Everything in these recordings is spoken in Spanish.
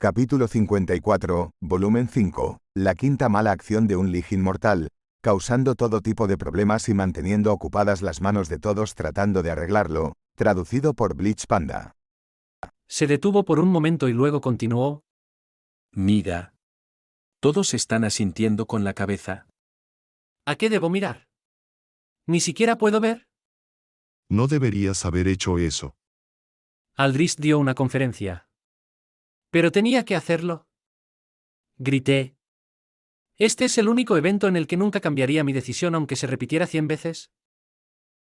Capítulo 54, volumen 5, la quinta mala acción de un Lich inmortal, causando todo tipo de problemas y manteniendo ocupadas las manos de todos tratando de arreglarlo, traducido por Bleach Panda. Se detuvo por un momento y luego continuó. Mira. Todos están asintiendo con la cabeza. ¿A qué debo mirar? ¿Ni siquiera puedo ver? No deberías haber hecho eso. Aldrich dio una conferencia. Pero tenía que hacerlo. Grité. ¿Este es el único evento en el que nunca cambiaría mi decisión aunque se repitiera 100 veces?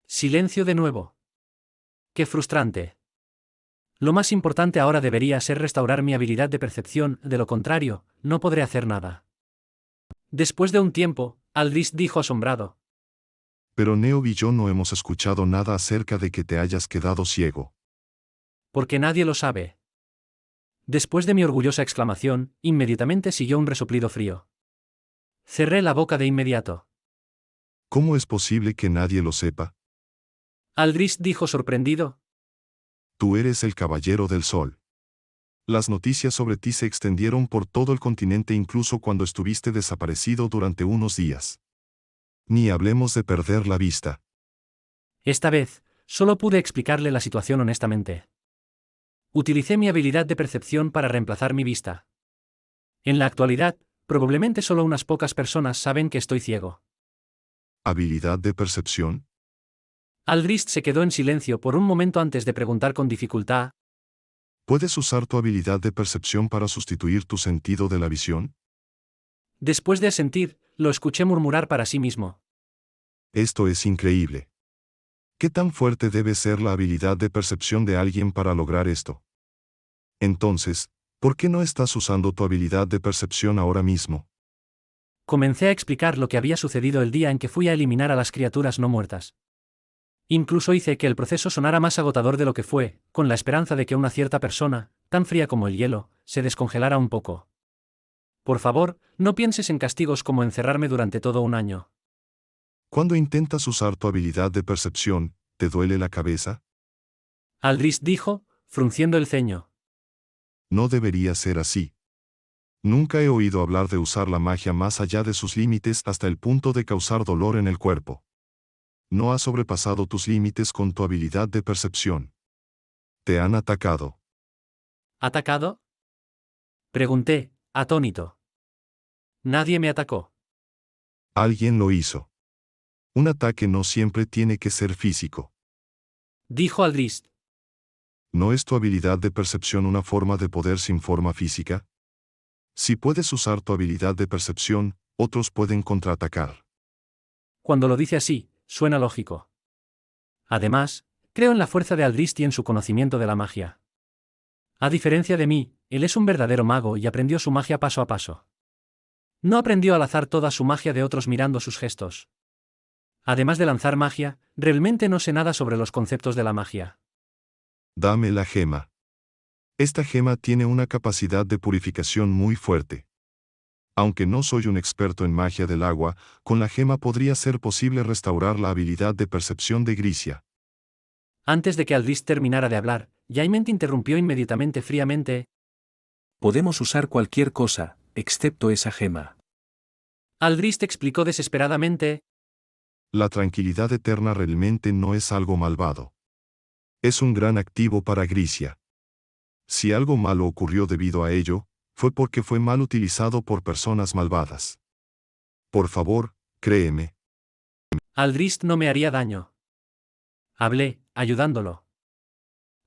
Silencio de nuevo. Qué frustrante. Lo más importante ahora debería ser restaurar mi habilidad de percepción, de lo contrario, no podré hacer nada. Después de un tiempo, Aldrich dijo asombrado. Pero Neo y yo no hemos escuchado nada acerca de que te hayas quedado ciego. Porque nadie lo sabe. Después de mi orgullosa exclamación, inmediatamente siguió un resoplido frío. Cerré la boca de inmediato. ¿Cómo es posible que nadie lo sepa? Aldrich dijo sorprendido. Tú eres el Caballero del Sol. Las noticias sobre ti se extendieron por todo el continente incluso cuando estuviste desaparecido durante unos días. Ni hablemos de perder la vista. Esta vez, solo pude explicarle la situación honestamente. Utilicé mi habilidad de percepción para reemplazar mi vista. En la actualidad, probablemente solo unas pocas personas saben que estoy ciego. ¿Habilidad de percepción? Aldrich se quedó en silencio por un momento antes de preguntar con dificultad. ¿Puedes usar tu habilidad de percepción para sustituir tu sentido de la visión? Después de asentir, lo escuché murmurar para sí mismo. Esto es increíble. ¿Qué tan fuerte debe ser la habilidad de percepción de alguien para lograr esto? Entonces, ¿por qué no estás usando tu habilidad de percepción ahora mismo? Comencé a explicar lo que había sucedido el día en que fui a eliminar a las criaturas no muertas. Incluso hice que el proceso sonara más agotador de lo que fue, con la esperanza de que una cierta persona, tan fría como el hielo, se descongelara un poco. Por favor, no pienses en castigos como encerrarme durante todo un año. Cuando intentas usar tu habilidad de percepción, ¿te duele la cabeza? Aldrich dijo, frunciendo el ceño. No debería ser así. Nunca he oído hablar de usar la magia más allá de sus límites hasta el punto de causar dolor en el cuerpo. No has sobrepasado tus límites con tu habilidad de percepción. Te han atacado. ¿Atacado? Pregunté, atónito. Nadie me atacó. Alguien lo hizo. Un ataque no siempre tiene que ser físico. Dijo Aldrich. ¿No es tu habilidad de percepción una forma de poder sin forma física? Si puedes usar tu habilidad de percepción, otros pueden contraatacar. Cuando lo dice así, suena lógico. Además, creo en la fuerza de Aldrich y en su conocimiento de la magia. A diferencia de mí, él es un verdadero mago y aprendió su magia paso a paso. No aprendió al azar toda su magia de otros mirando sus gestos. Además de lanzar magia, realmente no sé nada sobre los conceptos de la magia. Dame la gema. Esta gema tiene una capacidad de purificación muy fuerte. Aunque no soy un experto en magia del agua, con la gema podría ser posible restaurar la habilidad de percepción de Grisia. Antes de que Aldrich terminara de hablar, Jaiment interrumpió inmediatamente fríamente. Podemos usar cualquier cosa, excepto esa gema. Aldrich explicó desesperadamente. La tranquilidad eterna realmente no es algo malvado. Es un gran activo para Grisia. Si algo malo ocurrió debido a ello, fue porque fue mal utilizado por personas malvadas. Por favor, créeme. Aldrich no me haría daño. Hablé, ayudándolo.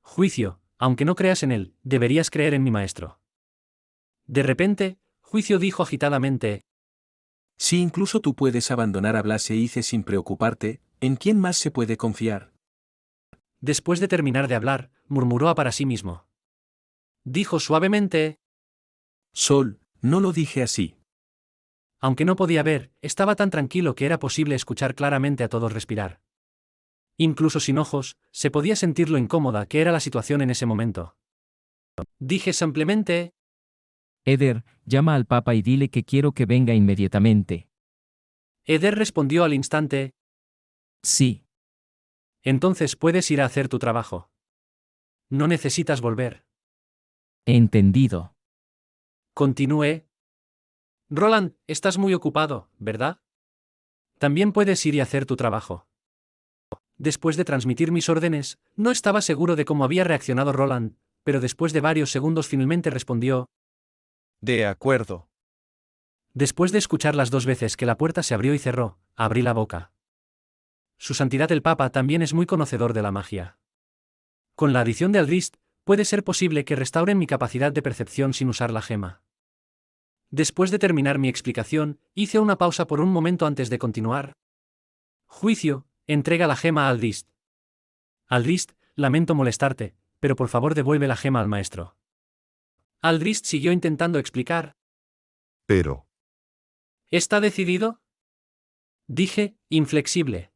Juicio, aunque no creas en él, deberías creer en mi maestro. De repente, Juicio dijo agitadamente. Si incluso tú puedes abandonar a Blaseice sin preocuparte, ¿en quién más se puede confiar? Después de terminar de hablar, murmuró para sí mismo. Dijo suavemente. Sol, no lo dije así. Aunque no podía ver, estaba tan tranquilo que era posible escuchar claramente a todos respirar. Incluso sin ojos, se podía sentir lo incómoda que era la situación en ese momento. Dije simplemente. Eder, llama al Papa y dile que quiero que venga inmediatamente. Eder respondió al instante. Sí. Entonces puedes ir a hacer tu trabajo. No necesitas volver. Entendido. Continué. Roland, estás muy ocupado, ¿verdad? También puedes ir y hacer tu trabajo. Después de transmitir mis órdenes, no estaba seguro de cómo había reaccionado Roland, pero después de varios segundos finalmente respondió. De acuerdo. Después de escuchar las 2 veces que la puerta se abrió y cerró, abrí la boca. Su Santidad el Papa también es muy conocedor de la magia. Con la adición de Aldrist, puede ser posible que restauren mi capacidad de percepción sin usar la gema. Después de terminar mi explicación, hice una pausa por un momento antes de continuar. Juicio, entrega la gema a Aldrist. Aldrist, lamento molestarte, pero por favor devuelve la gema al maestro. Aldrist siguió intentando explicar. Pero, ¿Está decidido? Dije, inflexible.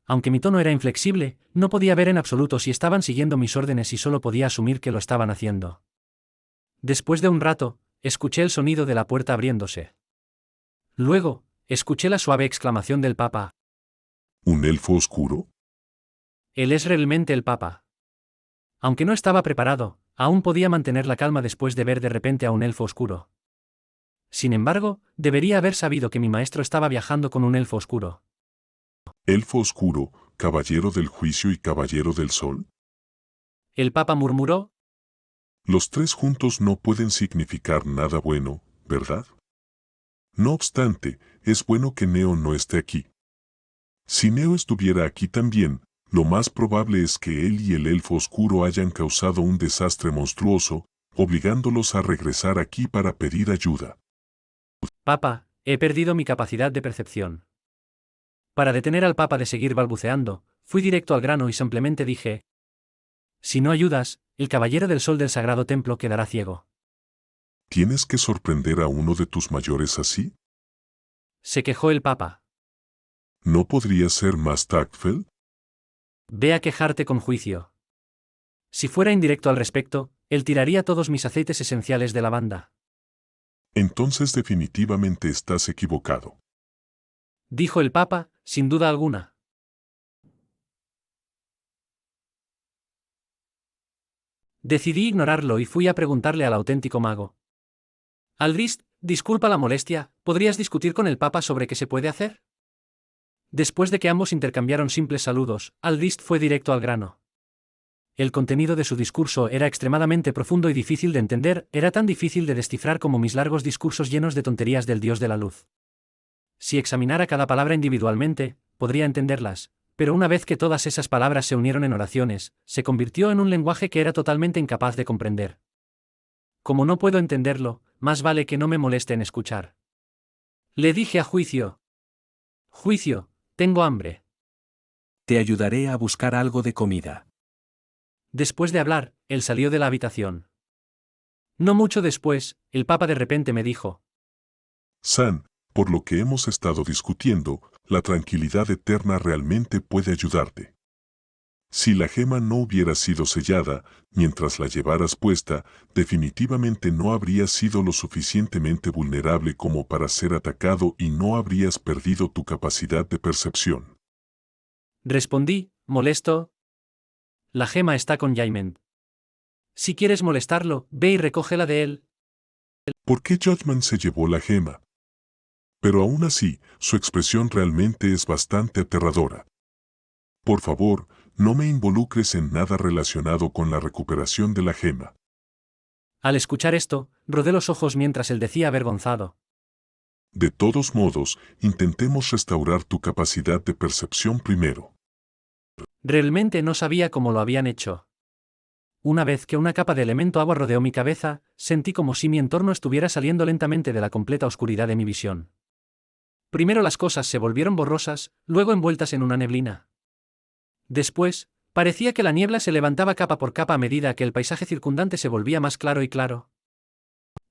Aunque mi tono era inflexible, no podía ver en absoluto si estaban siguiendo mis órdenes y solo podía asumir que lo estaban haciendo. Después de un rato, escuché el sonido de la puerta abriéndose. Luego, escuché la suave exclamación del Papa. ¿Un elfo oscuro? Él es realmente el Papa. Aunque no estaba preparado, aún podía mantener la calma después de ver de repente a un elfo oscuro. Sin embargo, debería haber sabido que mi maestro estaba viajando con un elfo oscuro. ¿Elfo oscuro, caballero del juicio y caballero del sol? El Papa murmuró. Los tres juntos no pueden significar nada bueno, ¿verdad? No obstante, es bueno que Neo no esté aquí. Si Neo estuviera aquí también, lo más probable es que él y el elfo oscuro hayan causado un desastre monstruoso, obligándolos a regresar aquí para pedir ayuda. Papa, he perdido mi capacidad de percepción. Para detener al Papa de seguir balbuceando, fui directo al grano y simplemente dije: si no ayudas, el caballero del sol del sagrado templo quedará ciego. ¿Tienes que sorprender a uno de tus mayores así? Se quejó el Papa. ¿No podría ser más tactful? Ve a quejarte con juicio. Si fuera indirecto al respecto, él tiraría todos mis aceites esenciales de lavanda. Entonces definitivamente estás equivocado. Dijo el Papa, sin duda alguna. Decidí ignorarlo y fui a preguntarle al auténtico mago. Aldrist, disculpa la molestia, ¿podrías discutir con el Papa sobre qué se puede hacer? Después de que ambos intercambiaron simples saludos, Aldrist fue directo al grano. El contenido de su discurso era extremadamente profundo y difícil de entender, era tan difícil de descifrar como mis largos discursos llenos de tonterías del dios de la luz. Si examinara cada palabra individualmente, podría entenderlas, pero una vez que todas esas palabras se unieron en oraciones, se convirtió en un lenguaje que era totalmente incapaz de comprender. Como no puedo entenderlo, más vale que no me moleste en escuchar. Le dije a Juicio. Juicio, tengo hambre. Te ayudaré a buscar algo de comida. Después de hablar, él salió de la habitación. No mucho después, el Papa de repente me dijo: San, por lo que hemos estado discutiendo, la tranquilidad eterna realmente puede ayudarte. Si la gema no hubiera sido sellada, mientras la llevaras puesta, definitivamente no habrías sido lo suficientemente vulnerable como para ser atacado y no habrías perdido tu capacidad de percepción. Respondí, molesto. La gema está con Jaiment. Si quieres molestarlo, ve y recógela de él. ¿Por qué Judgment se llevó la gema? Pero aún así, su expresión realmente es bastante aterradora. Por favor, no me involucres en nada relacionado con la recuperación de la gema. Al escuchar esto, rodé los ojos mientras él decía avergonzado: De todos modos, intentemos restaurar tu capacidad de percepción primero. realmente no sabía cómo lo habían hecho. Una vez que una capa de elemento agua rodeó mi cabeza, sentí como si mi entorno estuviera saliendo lentamente de la completa oscuridad de mi visión. Primero las cosas se volvieron borrosas, luego envueltas en una neblina. Después, parecía que la niebla se levantaba capa por capa a medida que el paisaje circundante se volvía más claro y claro.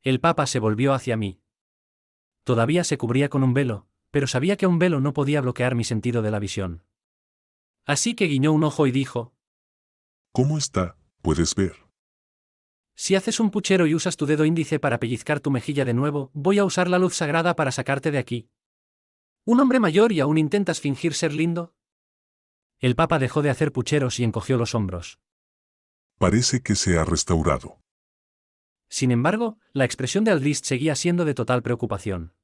El Papa se volvió hacia mí. Todavía se cubría con un velo, pero sabía que un velo no podía bloquear mi sentido de la visión. Así que guiñó un ojo y dijo: ¿Cómo está? ¿Puedes ver? si haces un puchero y usas tu dedo índice para pellizcar tu mejilla de nuevo, voy a usar la luz sagrada para sacarte de aquí. ¿Un hombre mayor y aún intentas fingir ser lindo? El Papa dejó de hacer pucheros y encogió los hombros. Parece que se ha restaurado. Sin embargo, la expresión de Aldrist seguía siendo de total preocupación.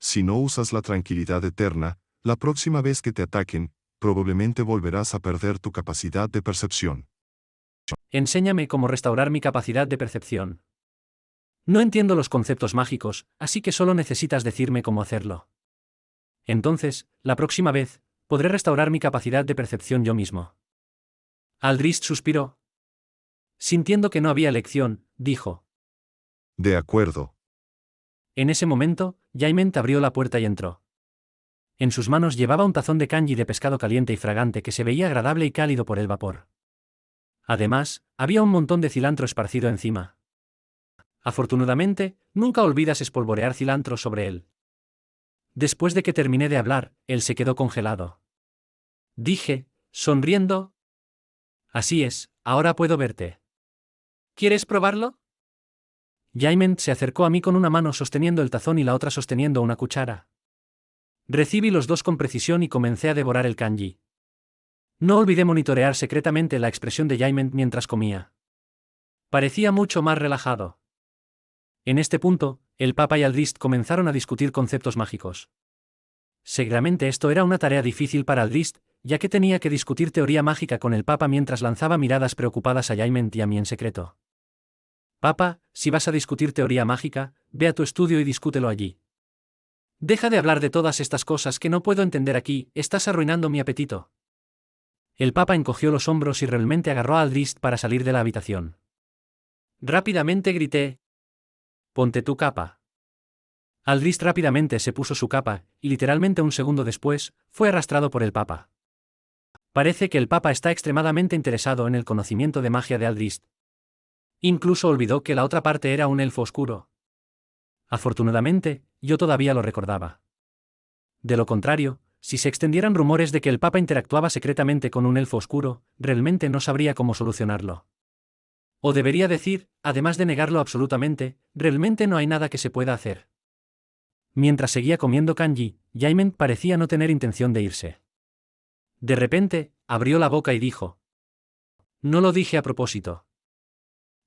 Si no usas la tranquilidad eterna, la próxima vez que te ataquen, probablemente volverás a perder tu capacidad de percepción. Enséñame cómo restaurar mi capacidad de percepción. No entiendo los conceptos mágicos, así que solo necesitas decirme cómo hacerlo. Entonces, la próxima vez, podré restaurar mi capacidad de percepción yo mismo. Aldrist suspiró. Sintiendo que no había elección, dijo. De acuerdo. En ese momento, Jaiment abrió la puerta y entró. En sus manos llevaba un tazón de kanji de pescado caliente y fragante que se veía agradable y cálido por el vapor. Además, había un montón de cilantro esparcido encima. Afortunadamente, nunca olvidas espolvorear cilantro sobre él. Después de que terminé de hablar, él se quedó congelado. Dije, sonriendo. Así es, ahora puedo verte. ¿Quieres probarlo? Jaiment se acercó a mí con una mano sosteniendo el tazón y la otra sosteniendo una cuchara. Recibí los dos con precisión y comencé a devorar el kanji. No olvidé monitorear secretamente la expresión de Jaiment mientras comía. Parecía mucho más relajado. En este punto, el Papa y Aldrist comenzaron a discutir conceptos mágicos. Seguramente esto era una tarea difícil para Aldrist, ya que tenía que discutir teoría mágica con el Papa mientras lanzaba miradas preocupadas a Jaiment y a mí en secreto. Papa, si vas a discutir teoría mágica, ve a tu estudio y discútelo allí. Deja de hablar de todas estas cosas que no puedo entender aquí, estás arruinando mi apetito. El Papa encogió los hombros y realmente agarró a Aldrist para salir de la habitación. Rápidamente grité. Ponte tu capa. Aldrist rápidamente se puso su capa, y literalmente un segundo después, fue arrastrado por el Papa. Parece que el Papa está extremadamente interesado en el conocimiento de magia de Aldrist. Incluso olvidó que la otra parte era un elfo oscuro. Afortunadamente, yo todavía lo recordaba. De lo contrario, si se extendieran rumores de que el Papa interactuaba secretamente con un elfo oscuro, realmente no sabría cómo solucionarlo. O debería decir, además de negarlo absolutamente, realmente no hay nada que se pueda hacer. Mientras seguía comiendo kanji, Jaiment parecía no tener intención de irse. De repente, abrió la boca y dijo. No lo dije a propósito.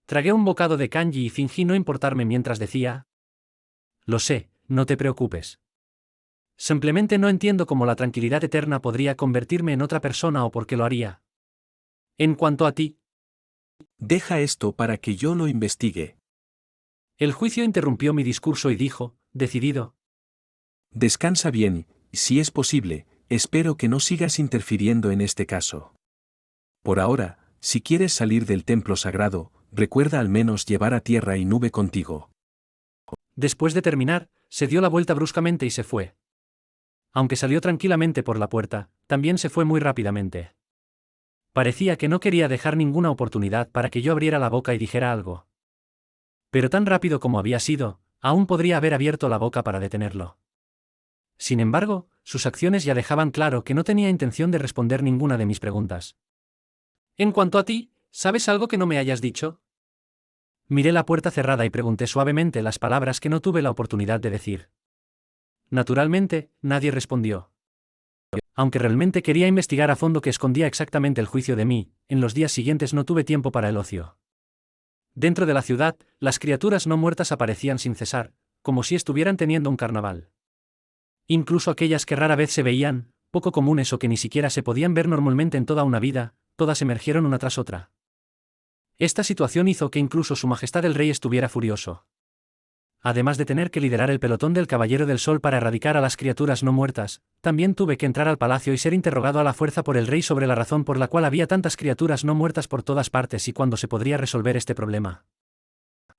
Tragué un bocado de kanji y fingí no importarme mientras decía. Lo sé, no te preocupes. Simplemente no entiendo cómo la tranquilidad eterna podría convertirme en otra persona o por qué lo haría. En cuanto a ti. Deja esto para que yo lo investigue. El juicio interrumpió mi discurso y dijo, decidido. Descansa bien, y si es posible, espero que no sigas interfiriendo en este caso. Por ahora, si quieres salir del templo sagrado, recuerda al menos llevar a tierra y nube contigo. Después de terminar, se dio la vuelta bruscamente y se fue. Aunque salió tranquilamente por la puerta, también se fue muy rápidamente. Parecía que no quería dejar ninguna oportunidad para que yo abriera la boca y dijera algo. Pero tan rápido como había sido, aún podría haber abierto la boca para detenerlo. Sin embargo, sus acciones ya dejaban claro que no tenía intención de responder ninguna de mis preguntas. En cuanto a ti, ¿sabes algo que no me hayas dicho? Miré la puerta cerrada y pregunté suavemente las palabras que no tuve la oportunidad de decir. Naturalmente, nadie respondió. Aunque realmente quería investigar a fondo qué escondía exactamente el juicio de mí, en los días siguientes no tuve tiempo para el ocio. Dentro de la ciudad, las criaturas no muertas aparecían sin cesar, como si estuvieran teniendo un carnaval. Incluso aquellas que rara vez se veían, poco comunes o que ni siquiera se podían ver normalmente en toda una vida, todas emergieron una tras otra. Esta situación hizo que incluso Su Majestad el Rey estuviera furioso. Además de tener que liderar el pelotón del Caballero del Sol para erradicar a las criaturas no muertas, también tuve que entrar al palacio y ser interrogado a la fuerza por el rey sobre la razón por la cual había tantas criaturas no muertas por todas partes y cuándo se podría resolver este problema.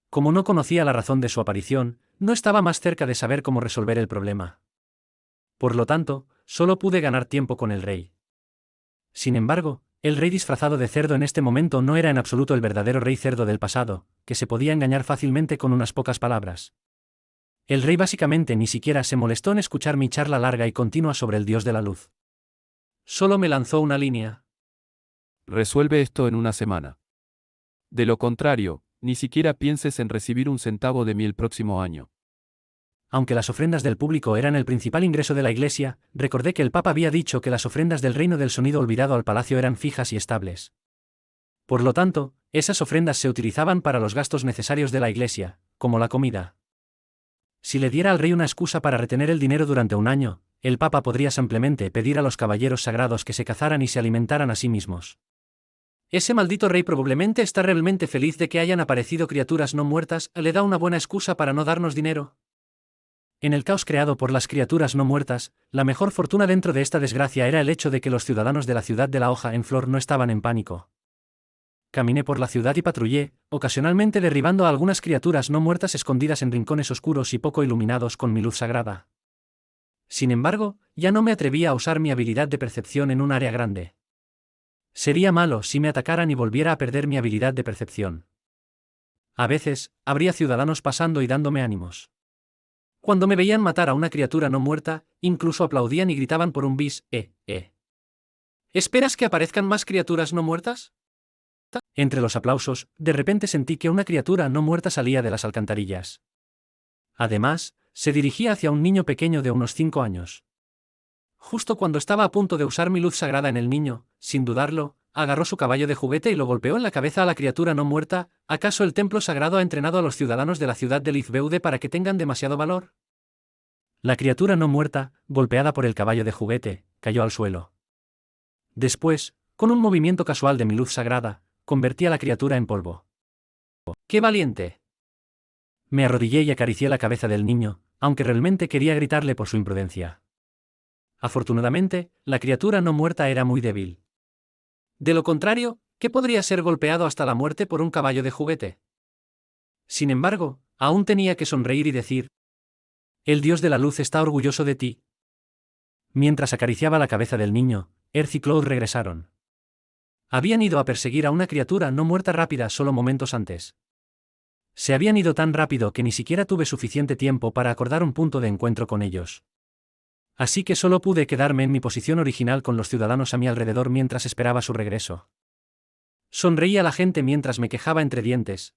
Como no conocía la razón de su aparición, no estaba más cerca de saber cómo resolver el problema. Por lo tanto, solo pude ganar tiempo con el rey. Sin embargo, el rey disfrazado de cerdo en este momento no era en absoluto el verdadero rey cerdo del pasado, que se podía engañar fácilmente con unas pocas palabras. El rey básicamente ni siquiera se molestó en escuchar mi charla larga y continua sobre el dios de la luz. Solo me lanzó una línea. Resuelve esto en una semana. De lo contrario, ni siquiera pienses en recibir un centavo de mí el próximo año. Aunque las ofrendas del público eran el principal ingreso de la iglesia, recordé que el Papa había dicho que las ofrendas del reino del sonido olvidado al palacio eran fijas y estables. Por lo tanto, esas ofrendas se utilizaban para los gastos necesarios de la iglesia, como la comida. Si le diera al rey una excusa para retener el dinero durante un año, el papa podría simplemente pedir a los caballeros sagrados que se cazaran y se alimentaran a sí mismos. Ese maldito rey probablemente está realmente feliz de que hayan aparecido criaturas no muertas, le da una buena excusa para no darnos dinero. En el caos creado por las criaturas no muertas, la mejor fortuna dentro de esta desgracia era el hecho de que los ciudadanos de la ciudad de la hoja en flor no estaban en pánico. Caminé por la ciudad y patrullé, ocasionalmente derribando a algunas criaturas no muertas escondidas en rincones oscuros y poco iluminados con mi luz sagrada. Sin embargo, ya no me atrevía a usar mi habilidad de percepción en un área grande. Sería malo si me atacaran y volviera a perder mi habilidad de percepción. A veces, habría ciudadanos pasando y dándome ánimos. Cuando me veían matar a una criatura no muerta, incluso aplaudían y gritaban por un bis, ¿Esperas que aparezcan más criaturas no muertas? Entre los aplausos, de repente sentí que una criatura no muerta salía de las alcantarillas. Además, se dirigía hacia un niño pequeño de unos 5 años. Justo cuando estaba a punto de usar mi luz sagrada en el niño, sin dudarlo, agarró su caballo de juguete y lo golpeó en la cabeza a la criatura no muerta. ¿Acaso el templo sagrado ha entrenado a los ciudadanos de la ciudad de Lizbeude para que tengan demasiado valor? La criatura no muerta, golpeada por el caballo de juguete, cayó al suelo. Después, con un movimiento casual de mi luz sagrada, convertí a la criatura en polvo. ¡Qué valiente! Me arrodillé y acaricié la cabeza del niño, aunque realmente quería gritarle por su imprudencia. Afortunadamente, la criatura no muerta era muy débil. De lo contrario, ¿qué podría ser golpeado hasta la muerte por un caballo de juguete? Sin embargo, aún tenía que sonreír y decir: el dios de la luz está orgulloso de ti. Mientras acariciaba la cabeza del niño, Earth y Cloud regresaron. Habían ido a perseguir a una criatura no muerta rápida solo momentos antes. Se habían ido tan rápido que ni siquiera tuve suficiente tiempo para acordar un punto de encuentro con ellos. Así que solo pude quedarme en mi posición original con los ciudadanos a mi alrededor mientras esperaba su regreso. Sonreí a la gente mientras me quejaba entre dientes.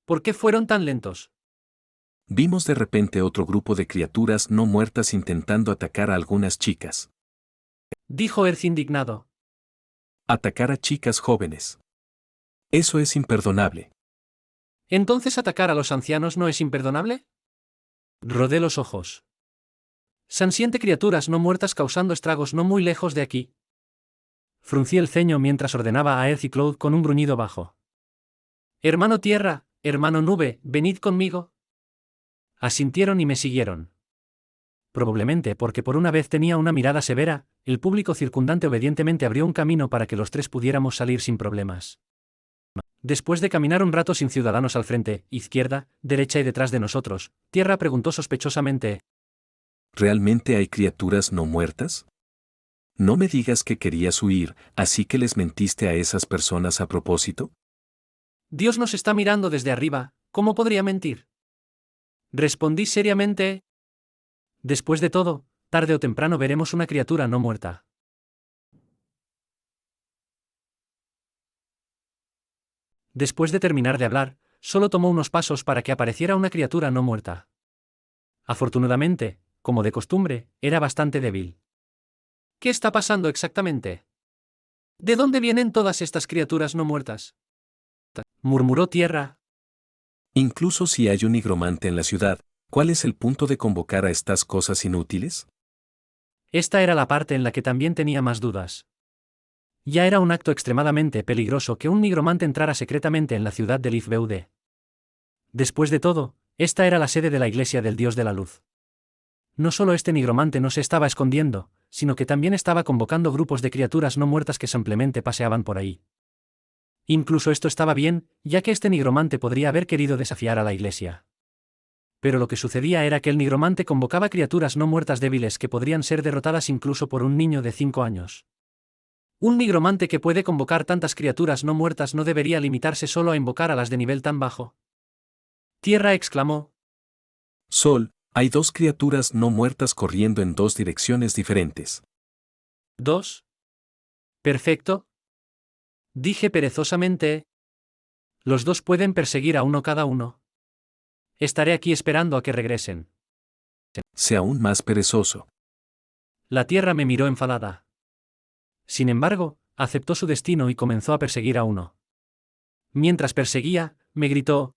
¿Por qué fueron tan lentos? Vimos de repente otro grupo de criaturas no muertas intentando atacar a algunas chicas. Dijo Earth indignado. Atacar a chicas jóvenes. Eso es imperdonable. ¿Entonces atacar a los ancianos no es imperdonable? Rodé los ojos. Sansiente criaturas no muertas causando estragos no muy lejos de aquí. Fruncí el ceño mientras ordenaba a Earth y Cloud con un gruñido bajo. Hermano tierra, hermano nube, venid conmigo. Asintieron y me siguieron. Probablemente porque por una vez tenía una mirada severa, el público circundante obedientemente abrió un camino para que los tres pudiéramos salir sin problemas. Después de caminar un rato sin ciudadanos al frente, izquierda, derecha y detrás de nosotros, Tierra preguntó sospechosamente: ¿realmente hay criaturas no muertas? No me digas que querías huir, así que les mentiste a esas personas a propósito. Dios nos está mirando desde arriba, ¿cómo podría mentir? Respondí seriamente. Después de todo, tarde o temprano veremos una criatura no muerta. Después de terminar de hablar, solo tomó unos pasos para que apareciera una criatura no muerta. Afortunadamente, como de costumbre, era bastante débil. ¿Qué está pasando exactamente? ¿De dónde vienen todas estas criaturas no muertas? Murmuró Tierra. Incluso si hay un nigromante en la ciudad, ¿cuál es el punto de convocar a estas cosas inútiles? Esta era la parte en la que también tenía más dudas. Ya era un acto extremadamente peligroso que un nigromante entrara secretamente en la ciudad de Lizbeude. Después de todo, esta era la sede de la iglesia del dios de la luz. No solo este nigromante no se estaba escondiendo, sino que también estaba convocando grupos de criaturas no muertas que simplemente paseaban por ahí. Incluso esto estaba bien, ya que este nigromante podría haber querido desafiar a la iglesia. Pero lo que sucedía era que el nigromante convocaba criaturas no muertas débiles que podrían ser derrotadas incluso por un niño de 5 años. Un nigromante que puede convocar tantas criaturas no muertas no debería limitarse solo a invocar a las de nivel tan bajo. Tierra exclamó. Sol, hay 2 criaturas no muertas corriendo en 2 direcciones diferentes. ¿2? Perfecto. Dije perezosamente. Los 2 pueden perseguir a uno cada uno. Estaré aquí esperando a que regresen. Sé aún más perezoso. La Tierra me miró enfadada. Sin embargo, aceptó su destino y comenzó a perseguir a uno. Mientras perseguía, me gritó: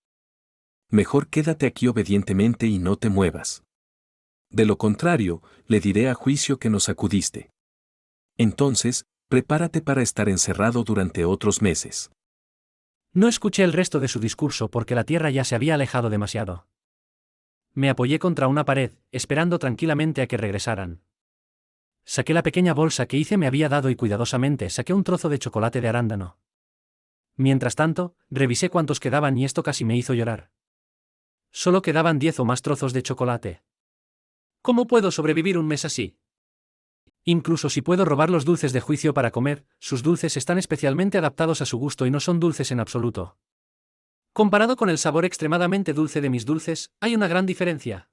Mejor quédate aquí obedientemente y no te muevas. De lo contrario, le diré a juicio que nos acudiste. Entonces, prepárate para estar encerrado durante otros meses. No escuché el resto de su discurso porque la tierra ya se había alejado demasiado. Me apoyé contra una pared, esperando tranquilamente a que regresaran. Saqué la pequeña bolsa que Hice me había dado y cuidadosamente saqué un trozo de chocolate de arándano. Mientras tanto, revisé cuántos quedaban y esto casi me hizo llorar. Solo quedaban 10 o más trozos de chocolate. ¿Cómo puedo sobrevivir un mes así? Incluso si puedo robar los dulces de juicio para comer, sus dulces están especialmente adaptados a su gusto y no son dulces en absoluto. Comparado con el sabor extremadamente dulce de mis dulces, hay una gran diferencia.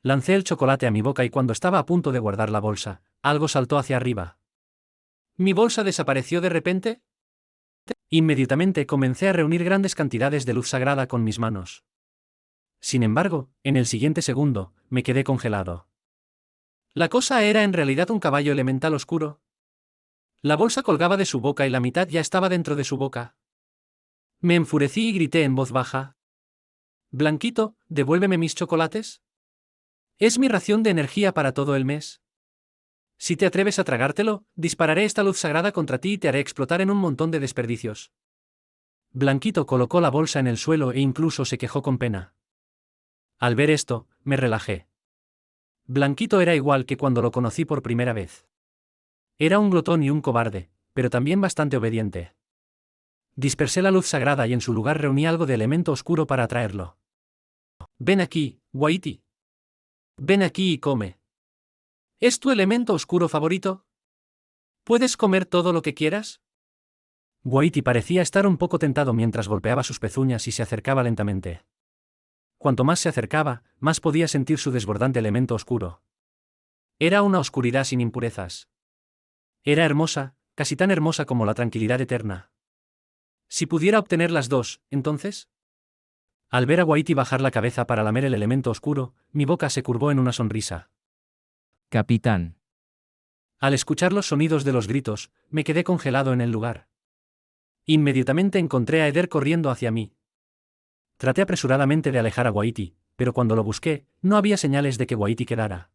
Lancé el chocolate a mi boca y cuando estaba a punto de guardar la bolsa, algo saltó hacia arriba. ¿Mi bolsa desapareció de repente? Inmediatamente comencé a reunir grandes cantidades de luz sagrada con mis manos. Sin embargo, en el siguiente segundo, me quedé congelado. La cosa era en realidad un caballo elemental oscuro. La bolsa colgaba de su boca y la mitad ya estaba dentro de su boca. Me enfurecí y grité en voz baja: Blanquito, ¿devuélveme mis chocolates? Es mi ración de energía para todo el mes. Si te atreves a tragártelo, dispararé esta luz sagrada contra ti y te haré explotar en un montón de desperdicios. Blanquito colocó la bolsa en el suelo e incluso se quejó con pena. Al ver esto, me relajé. Blanquito era igual que cuando lo conocí por primera vez. Era un glotón y un cobarde, pero también bastante obediente. Dispersé la luz sagrada y en su lugar reuní algo de elemento oscuro para atraerlo. Ven aquí, Whitey. Ven aquí y come. ¿Es tu elemento oscuro favorito? ¿Puedes comer todo lo que quieras? Whitey parecía estar un poco tentado mientras golpeaba sus pezuñas y se acercaba lentamente. Cuanto más se acercaba, más podía sentir su desbordante elemento oscuro. Era una oscuridad sin impurezas. Era hermosa, casi tan hermosa como la tranquilidad eterna. Si pudiera obtener las dos, entonces. Al ver a Whitey bajar la cabeza para lamer el elemento oscuro, mi boca se curvó en una sonrisa. Capitán. Al escuchar los sonidos de los gritos, me quedé congelado en el lugar. Inmediatamente encontré a Eder corriendo hacia mí. Traté apresuradamente de alejar a Whitey, pero cuando lo busqué, no había señales de que Whitey quedara.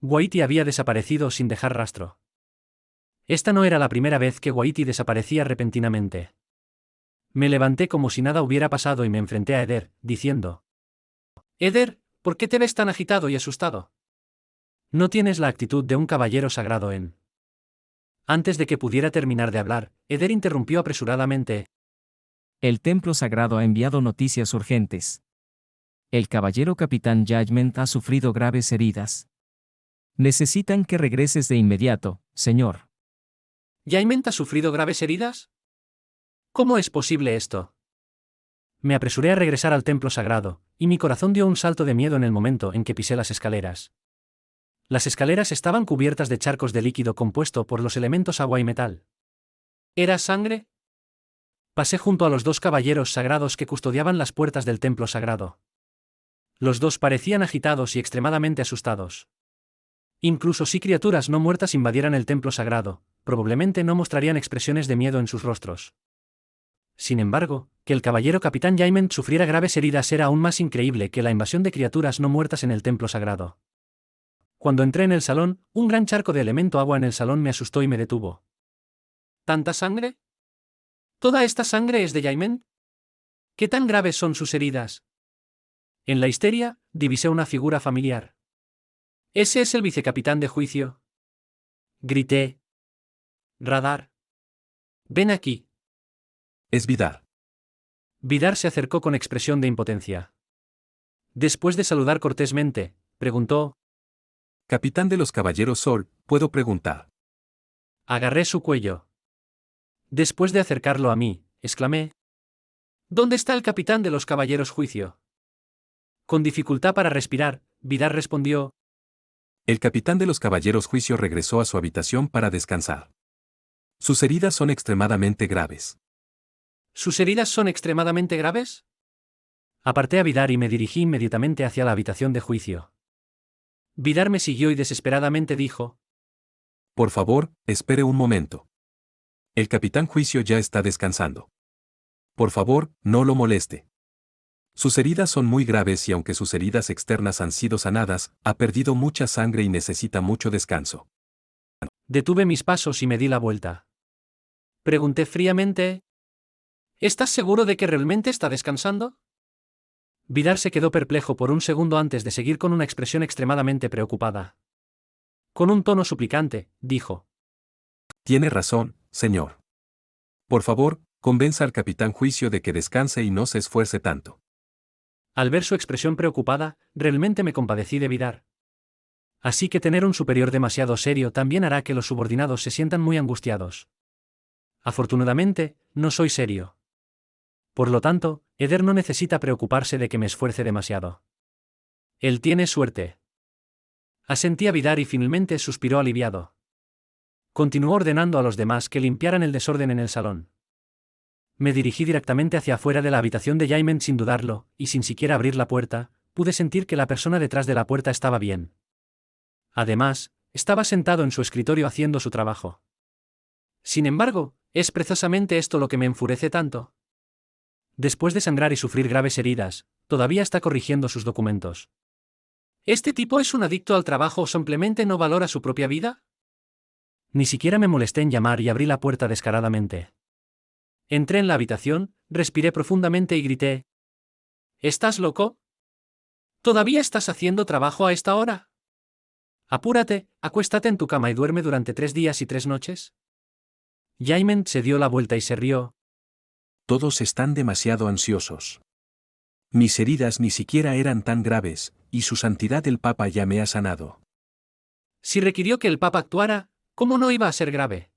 Whitey había desaparecido sin dejar rastro. Esta no era la primera vez que Whitey desaparecía repentinamente. Me levanté como si nada hubiera pasado y me enfrenté a Eder, diciendo: Eder, ¿por qué te ves tan agitado y asustado? No tienes la actitud de un caballero sagrado en... Antes de que pudiera terminar de hablar, Eder interrumpió apresuradamente: El templo sagrado ha enviado noticias urgentes. El caballero capitán Judgment ha sufrido graves heridas. Necesitan que regreses de inmediato, señor. ¿Judgment ha sufrido graves heridas? ¿Cómo es posible esto? Me apresuré a regresar al templo sagrado, y mi corazón dio un salto de miedo en el momento en que pisé las escaleras. Las escaleras estaban cubiertas de charcos de líquido compuesto por los elementos agua y metal. ¿Era sangre? Pasé junto a los dos caballeros sagrados que custodiaban las puertas del templo sagrado. Los dos parecían agitados y extremadamente asustados. Incluso si criaturas no muertas invadieran el templo sagrado, probablemente no mostrarían expresiones de miedo en sus rostros. Sin embargo, que el caballero capitán Judgment sufriera graves heridas era aún más increíble que la invasión de criaturas no muertas en el templo sagrado. Cuando entré en el salón, un gran charco de elemento agua en el salón me asustó y me detuvo. ¿Tanta sangre? ¿Toda esta sangre es de Judgment? ¿Qué tan graves son sus heridas? En la histeria, divisé una figura familiar. ¿Ese es el vicecapitán de juicio? Grité. Radar. Ven aquí. Es Vidar. Vidar se acercó con expresión de impotencia. Después de saludar cortésmente, preguntó: Capitán de los Caballeros Sol, ¿puedo preguntar? Agarré su cuello. Después de acercarlo a mí, exclamé: ¿Dónde está el capitán de los Caballeros Juicio? Con dificultad para respirar, Vidar respondió: El capitán de los Caballeros Juicio regresó a su habitación para descansar. Sus heridas son extremadamente graves. ¿Sus heridas son extremadamente graves? Aparté a Vidar y me dirigí inmediatamente hacia la habitación de juicio. Vidar me siguió y desesperadamente dijo: Por favor, espere un momento. El capitán Juicio ya está descansando. Por favor, no lo moleste. Sus heridas son muy graves y aunque sus heridas externas han sido sanadas, ha perdido mucha sangre y necesita mucho descanso. Detuve mis pasos y me di la vuelta. Pregunté fríamente: ¿estás seguro de que realmente está descansando? Vidar se quedó perplejo por un segundo antes de seguir con una expresión extremadamente preocupada. Con un tono suplicante, dijo: Tiene razón, señor. Por favor, convenza al capitán Juicio de que descanse y no se esfuerce tanto. Al ver su expresión preocupada, realmente me compadecí de Vidar. Así que tener un superior demasiado serio también hará que los subordinados se sientan muy angustiados. Afortunadamente, no soy serio. Por lo tanto, Eder no necesita preocuparse de que me esfuerce demasiado. Él tiene suerte. Asentí a Vidar y finalmente suspiró aliviado. Continuó ordenando a los demás que limpiaran el desorden en el salón. Me dirigí directamente hacia afuera de la habitación de Jaime sin dudarlo, y sin siquiera abrir la puerta, pude sentir que la persona detrás de la puerta estaba bien. Además, estaba sentado en su escritorio haciendo su trabajo. Sin embargo, ¿es precisamente esto lo que me enfurece tanto? Después de sangrar y sufrir graves heridas, todavía está corrigiendo sus documentos. ¿Este tipo es un adicto al trabajo o simplemente no valora su propia vida? Ni siquiera me molesté en llamar y abrí la puerta descaradamente. Entré en la habitación, respiré profundamente y grité: ¿estás loco? ¿Todavía estás haciendo trabajo a esta hora? Apúrate, acuéstate en tu cama y duerme durante 3 días y 3 noches. Jaime se dio la vuelta y se rió. Todos están demasiado ansiosos. Mis heridas ni siquiera eran tan graves, y su santidad el Papa ya me ha sanado. Si requirió que el Papa actuara, ¿cómo no iba a ser grave?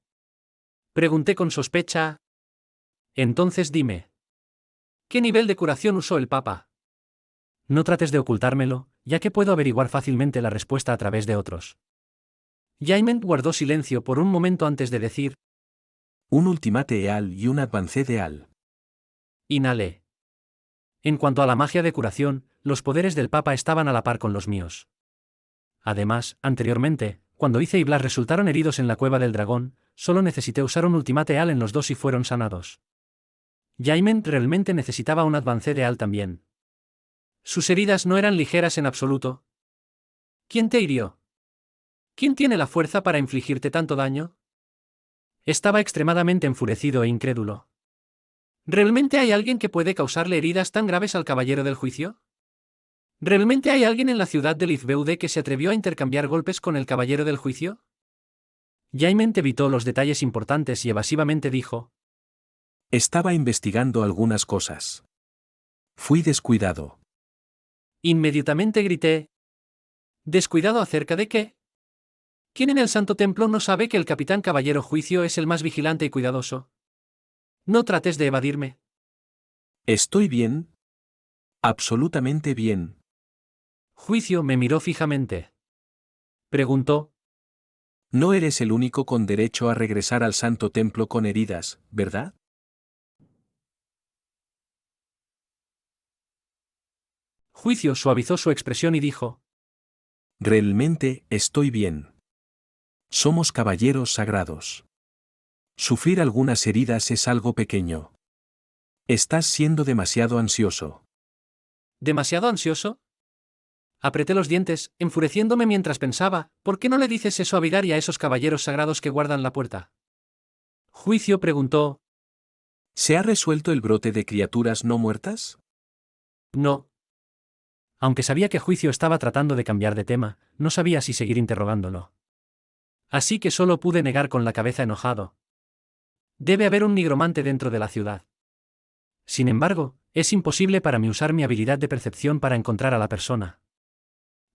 Pregunté con sospecha. Entonces dime, ¿qué nivel de curación usó el Papa? No trates de ocultármelo, ya que puedo averiguar fácilmente la respuesta a través de otros. Jaime guardó silencio por un momento antes de decir: Un ultimate eal y un advanced eal. inhalé. En cuanto a la magia de curación, los poderes del Papa estaban a la par con los míos. Además, anteriormente, cuando Ice y Blas resultaron heridos en la cueva del dragón, solo necesité usar un ultimate eal en los dos y fueron sanados. Jaime realmente necesitaba un advanced eal también. Sus heridas no eran ligeras en absoluto. ¿Quién te hirió? ¿Quién tiene la fuerza para infligirte tanto daño? Estaba extremadamente enfurecido e incrédulo. ¿Realmente hay alguien que puede causarle heridas tan graves al caballero del juicio? ¿Realmente hay alguien en la ciudad de Lizbeude que se atrevió a intercambiar golpes con el caballero del juicio? Jaime evitó los detalles importantes y evasivamente dijo: Estaba investigando algunas cosas. Fui descuidado. Inmediatamente grité: ¿descuidado acerca de qué? ¿Quién en el Santo Templo no sabe que el capitán Caballero Juicio es el más vigilante y cuidadoso? No trates de evadirme. ¿Estoy bien? Absolutamente bien. Juicio me miró fijamente. Preguntó: No eres el único con derecho a regresar al Santo Templo con heridas, ¿verdad? Juicio suavizó su expresión y dijo: Realmente estoy bien. Somos caballeros sagrados. Sufrir algunas heridas es algo pequeño. Estás siendo demasiado ansioso. ¿demasiado ansioso? Apreté los dientes, enfureciéndome mientras pensaba: ¿por qué no le dices eso a Vidar y a esos caballeros sagrados que guardan la puerta? Juicio preguntó: ¿Se ha resuelto el brote de criaturas no muertas? no. Aunque sabía que Juicio estaba tratando de cambiar de tema, no sabía si seguir interrogándolo. Así que solo pude negar con la cabeza enojado. Debe haber un nigromante dentro de la ciudad. Sin embargo, es imposible para mí usar mi habilidad de percepción para encontrar a la persona.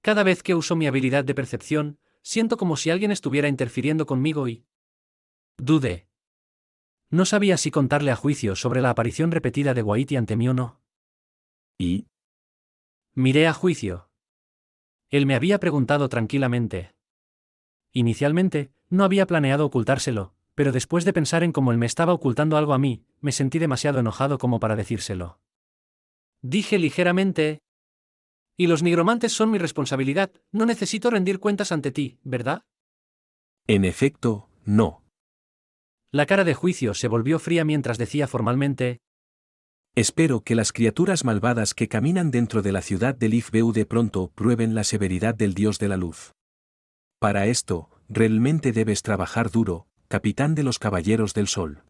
Cada vez que uso mi habilidad de percepción, siento como si alguien estuviera interfiriendo conmigo y... dudé. No sabía si contarle a Juicio sobre la aparición repetida de Waiti ante mí o no. ¿Y? Miré a Juicio. Él me había preguntado tranquilamente. Inicialmente, no había planeado ocultárselo, pero después de pensar en cómo él me estaba ocultando algo a mí, me sentí demasiado enojado como para decírselo. Dije ligeramente: y los nigromantes son mi responsabilidad, no necesito rendir cuentas ante ti, ¿verdad? En efecto, no. La cara de Juicio se volvió fría mientras decía formalmente: Espero que las criaturas malvadas que caminan dentro de la ciudad de Lifbeu de pronto prueben la severidad del dios de la luz. Para esto, realmente debes trabajar duro, capitán de los Caballeros del Sol.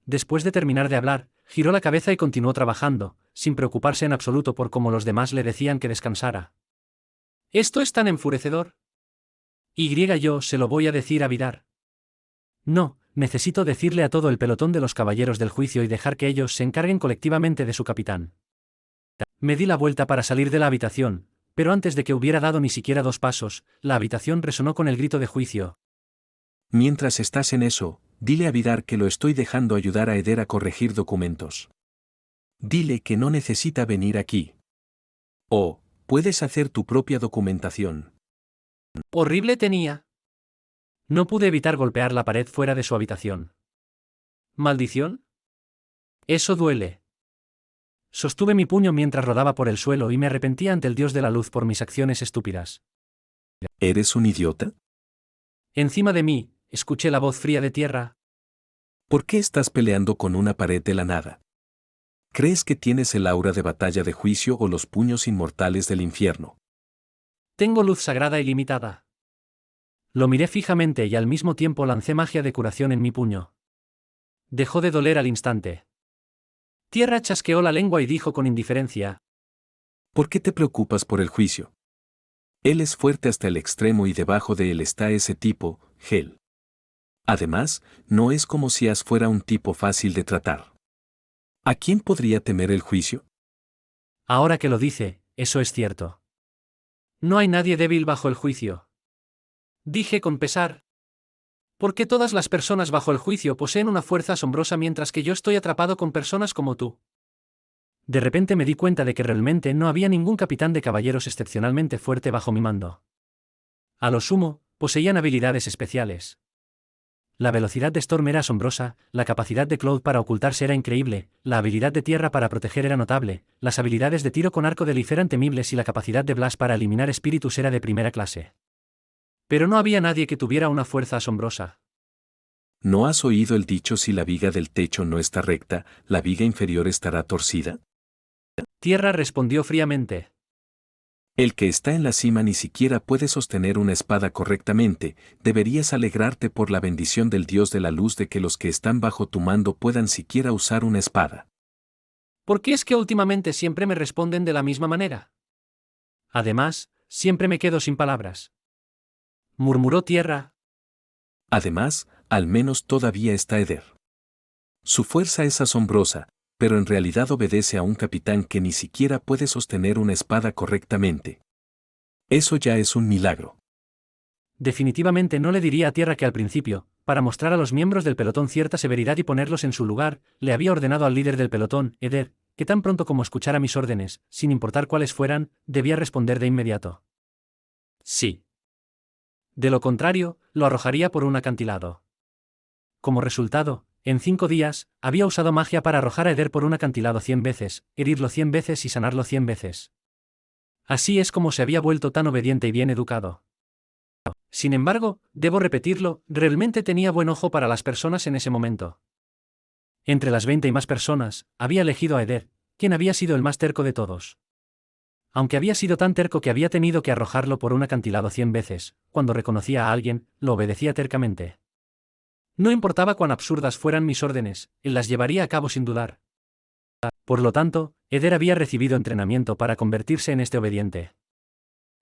Después de terminar de hablar, giró la cabeza y continuó trabajando, sin preocuparse en absoluto por cómo los demás le decían que descansara. ¿Esto es tan enfurecedor? Yo se lo voy a decir a Vidar. No, necesito decirle a todo el pelotón de los Caballeros del Juicio y dejar que ellos se encarguen colectivamente de su capitán. Me di la vuelta para salir de la habitación, pero antes de que hubiera dado ni siquiera 2 pasos, la habitación resonó con el grito de juicio. Mientras estás en eso, dile a Vidar que lo estoy dejando ayudar a Eder a corregir documentos. Dile que no necesita venir aquí. O, puedes hacer tu propia documentación. Horrible tenía. No pude evitar golpear la pared fuera de su habitación. ¿Maldición? Eso duele. Sostuve mi puño mientras rodaba por el suelo y me arrepentía ante el dios de la luz por mis acciones estúpidas. ¿Eres un idiota? Encima de mí, escuché la voz fría de tierra. ¿Por qué estás peleando con una pared de la nada? ¿Crees que tienes el aura de batalla de juicio o los puños inmortales del infierno? Tengo luz sagrada ilimitada. Lo miré fijamente y al mismo tiempo lancé magia de curación en mi puño. Dejó de doler al instante. Tierra chasqueó la lengua y dijo con indiferencia. ¿Por qué te preocupas por el juicio? Él es fuerte hasta el extremo y debajo de él está ese tipo, Hel. Además, no es como si As fuera un tipo fácil de tratar. ¿A quién podría temer el juicio? Ahora que lo dice, eso es cierto. No hay nadie débil bajo el juicio. Dije con pesar. Porque todas las personas bajo el juicio poseen una fuerza asombrosa mientras que yo estoy atrapado con personas como tú. De repente me di cuenta de que realmente no había ningún capitán de caballeros excepcionalmente fuerte bajo mi mando. A lo sumo, poseían habilidades especiales. La velocidad de Storm era asombrosa, la capacidad de Cloud para ocultarse era increíble, la habilidad de Tierra para proteger era notable, las habilidades de tiro con arco de Leaf eran temibles y la capacidad de Blast para eliminar espíritus era de primera clase. Pero no había nadie que tuviera una fuerza asombrosa. ¿No has oído el dicho si la viga del techo no está recta, la viga inferior estará torcida? Tierra respondió fríamente. El que está en la cima ni siquiera puede sostener una espada correctamente, deberías alegrarte por la bendición del Dios de la luz de que los que están bajo tu mando puedan siquiera usar una espada. ¿Por qué es que últimamente siempre me responden de la misma manera? Además, siempre me quedo sin palabras. Murmuró Tierra. Además, al menos todavía está Eder. Su fuerza es asombrosa, pero en realidad obedece a un capitán que ni siquiera puede sostener una espada correctamente. Eso ya es un milagro. Definitivamente no le diría a Tierra que al principio, para mostrar a los miembros del pelotón cierta severidad y ponerlos en su lugar, le había ordenado al líder del pelotón, Eder, que tan pronto como escuchara mis órdenes, sin importar cuáles fueran, debía responder de inmediato. Sí. De lo contrario, lo arrojaría por un acantilado. Como resultado, en 5 días, había usado magia para arrojar a Eder por un acantilado 100 veces, herirlo 100 veces y sanarlo 100 veces. Así es como se había vuelto tan obediente y bien educado. Sin embargo, debo repetirlo, realmente tenía buen ojo para las personas en ese momento. Entre las 20 y más personas, había elegido a Eder, quien había sido el más terco de todos. Aunque había sido tan terco que había tenido que arrojarlo por un acantilado 100 veces, cuando reconocía a alguien, lo obedecía tercamente. No importaba cuán absurdas fueran mis órdenes, él las llevaría a cabo sin dudar. Por lo tanto, Eder había recibido entrenamiento para convertirse en este obediente.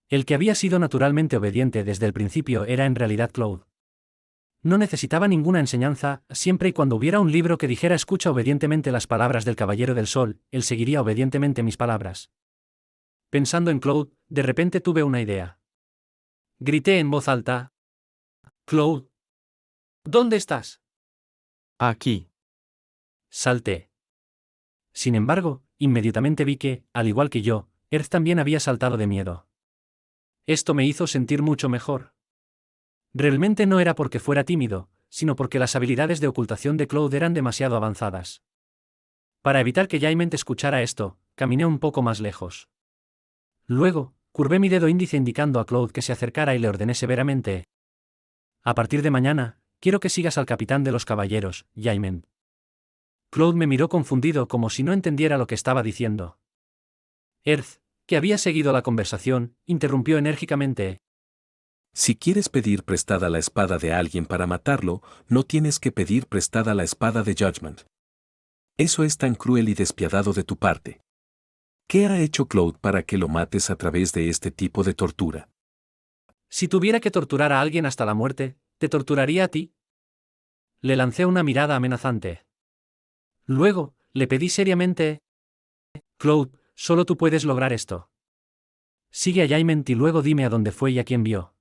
El que había sido naturalmente obediente desde el principio era en realidad Cloud. No necesitaba ninguna enseñanza, siempre y cuando hubiera un libro que dijera escucha obedientemente las palabras del Caballero del Sol, él seguiría obedientemente mis palabras. Pensando en Cloud, de repente tuve una idea. Grité en voz alta. Cloud. ¿Dónde estás? Aquí. Salté. Sin embargo, inmediatamente vi que, al igual que yo, Earth también había saltado de miedo. Esto me hizo sentir mucho mejor. Realmente no era porque fuera tímido, sino porque las habilidades de ocultación de Cloud eran demasiado avanzadas. Para evitar que Jaiment escuchara esto, caminé un poco más lejos. Luego, curvé mi dedo índice indicando a Cloud que se acercara y le ordené severamente. A partir de mañana, quiero que sigas al capitán de los caballeros, Jaiment. Claude me miró confundido como si no entendiera lo que estaba diciendo. Earth, que había seguido la conversación, interrumpió enérgicamente. Si quieres pedir prestada la espada de alguien para matarlo, no tienes que pedir prestada la espada de Judgment. Eso es tan cruel y despiadado de tu parte. ¿Qué ha hecho Claude para que lo mates a través de este tipo de tortura? Si tuviera que torturar a alguien hasta la muerte, ¿te torturaría a ti? Le lancé una mirada amenazante. Luego, le pedí seriamente. Claude, solo tú puedes lograr esto. Sigue a Jayment y luego dime a dónde fue y a quién vio.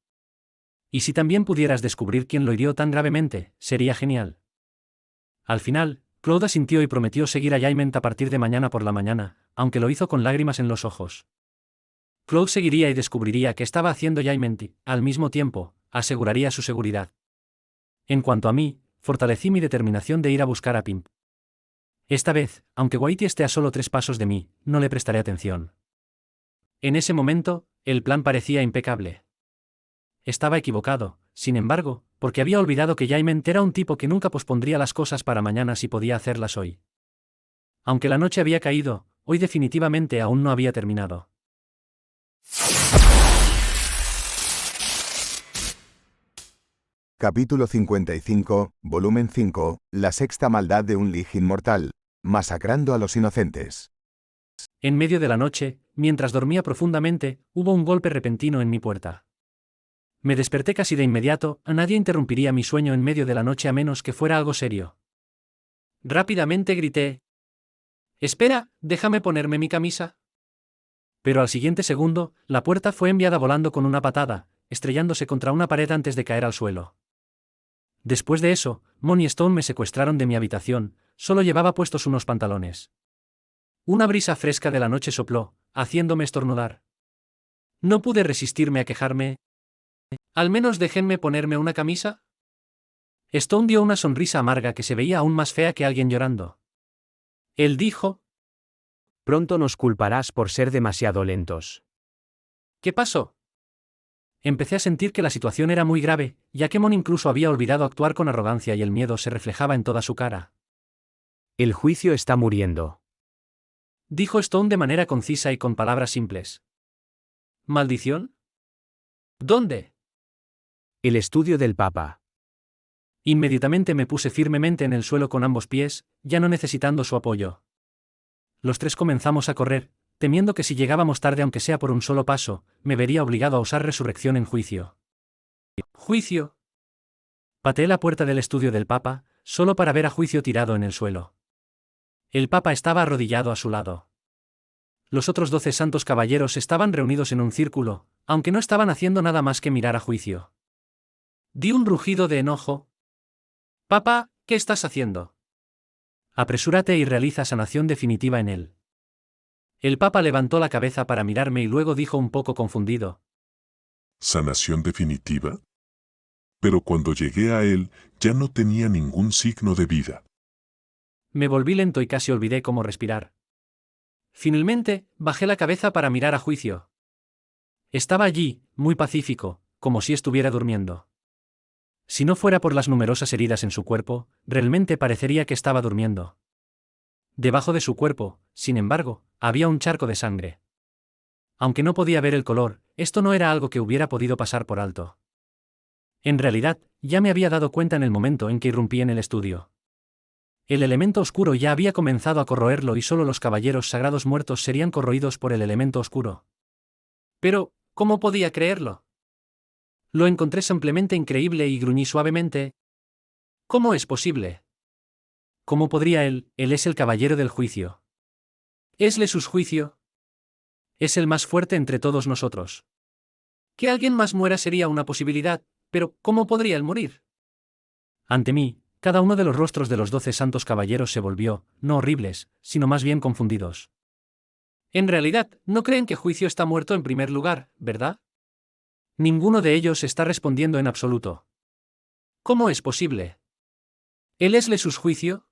Y si también pudieras descubrir quién lo hirió tan gravemente, sería genial. Al final, Claude asintió y prometió seguir a Jayment a partir de mañana por la mañana, aunque lo hizo con lágrimas en los ojos. Claude seguiría y descubriría qué estaba haciendo Jayment y, al mismo tiempo, aseguraría su seguridad. En cuanto a mí, fortalecí mi determinación de ir a buscar a Pimp. Esta vez, aunque Whitey esté a solo 3 pasos de mí, no le prestaré atención. En ese momento, el plan parecía impecable. Estaba equivocado, sin embargo, porque había olvidado que Jayment era un tipo que nunca pospondría las cosas para mañana si podía hacerlas hoy. Aunque la noche había caído, hoy definitivamente aún no había terminado. Capítulo 55, volumen 5, la sexta maldad de un Lich inmortal, masacrando a los inocentes. En medio de la noche, mientras dormía profundamente, hubo un golpe repentino en mi puerta. Me desperté casi de inmediato, nadie interrumpiría mi sueño en medio de la noche a menos que fuera algo serio. Rápidamente grité. «Espera, déjame ponerme mi camisa». Pero al siguiente segundo, la puerta fue enviada volando con una patada, estrellándose contra una pared antes de caer al suelo. Después de eso, Mon y Stone me secuestraron de mi habitación, solo llevaba puestos unos pantalones. Una brisa fresca de la noche sopló, haciéndome estornudar. No pude resistirme a quejarme. «¿Al menos déjenme ponerme una camisa?» Stone dio una sonrisa amarga que se veía aún más fea que alguien llorando. Él dijo: Pronto nos culparás por ser demasiado lentos. «¿Qué pasó?» Empecé a sentir que la situación era muy grave, ya que Mon incluso había olvidado actuar con arrogancia y el miedo se reflejaba en toda su cara. El juicio está muriendo. Dijo Stone de manera concisa y con palabras simples. ¿Maldición? ¿Dónde? El estudio del Papa. Inmediatamente me puse firmemente en el suelo con ambos pies, ya no necesitando su apoyo. Los 3 comenzamos a correr, temiendo que si llegábamos tarde aunque sea por un solo paso, me vería obligado a usar resurrección en juicio. ¿Juicio? Pateé la puerta del estudio del Papa, solo para ver a Juicio tirado en el suelo. El Papa estaba arrodillado a su lado. Los otros 12 santos caballeros estaban reunidos en un círculo, aunque no estaban haciendo nada más que mirar a Juicio. Di un rugido de enojo. «Papa, ¿qué estás haciendo? Apresúrate y realiza sanación definitiva en él». El Papa levantó la cabeza para mirarme y luego dijo un poco confundido: ¿Sanación definitiva? Pero cuando llegué a él, ya no tenía ningún signo de vida. Me volví lento y casi olvidé cómo respirar. Finalmente, bajé la cabeza para mirar a Juicio. Estaba allí, muy pacífico, como si estuviera durmiendo. Si no fuera por las numerosas heridas en su cuerpo, realmente parecería que estaba durmiendo. Debajo de su cuerpo, sin embargo, había un charco de sangre. Aunque no podía ver el color, esto no era algo que hubiera podido pasar por alto. En realidad, ya me había dado cuenta en el momento en que irrumpí en el estudio. El elemento oscuro ya había comenzado a corroerlo y solo los caballeros sagrados muertos serían corroídos por el elemento oscuro. Pero, ¿cómo podía creerlo? Lo encontré simplemente increíble y gruñí suavemente. ¿Cómo es posible? ¿Cómo podría él? Él es el caballero del juicio. ¿Esle su juicio? Es el más fuerte entre todos nosotros. Que alguien más muera sería una posibilidad, pero ¿cómo podría él morir? Ante mí, cada uno de los rostros de los 12 santos caballeros se volvió, no horribles, sino más bien confundidos. En realidad, no creen que Juicio está muerto en primer lugar, ¿verdad? Ninguno de ellos está respondiendo en absoluto. ¿Cómo es posible? ¿Él es Lesus Juicio?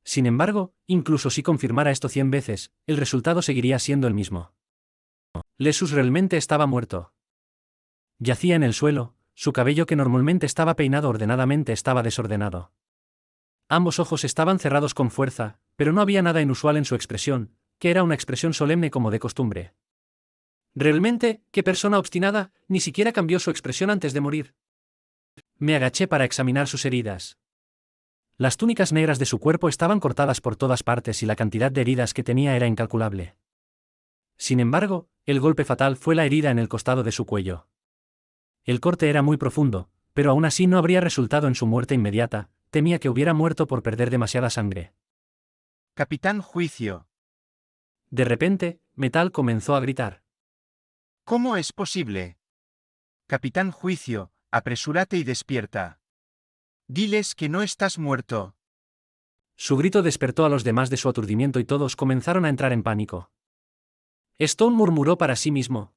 Sin embargo, incluso si confirmara esto 100 veces, el resultado seguiría siendo el mismo. Lesus realmente estaba muerto. Yacía en el suelo, su cabello que normalmente estaba peinado ordenadamente estaba desordenado. Ambos ojos estaban cerrados con fuerza, pero no había nada inusual en su expresión, que era una expresión solemne como de costumbre. Realmente, qué persona obstinada, ni siquiera cambió su expresión antes de morir. Me agaché para examinar sus heridas. Las túnicas negras de su cuerpo estaban cortadas por todas partes y la cantidad de heridas que tenía era incalculable. Sin embargo, el golpe fatal fue la herida en el costado de su cuello. El corte era muy profundo, pero aún así no habría resultado en su muerte inmediata, temía que hubiera muerto por perder demasiada sangre. Capitán Juicio. De repente, Metal comenzó a gritar. ¿Cómo es posible? Capitán Juicio, apresúrate y despierta. Diles que no estás muerto. Su grito despertó a los demás de su aturdimiento y todos comenzaron a entrar en pánico. Stone murmuró para sí mismo.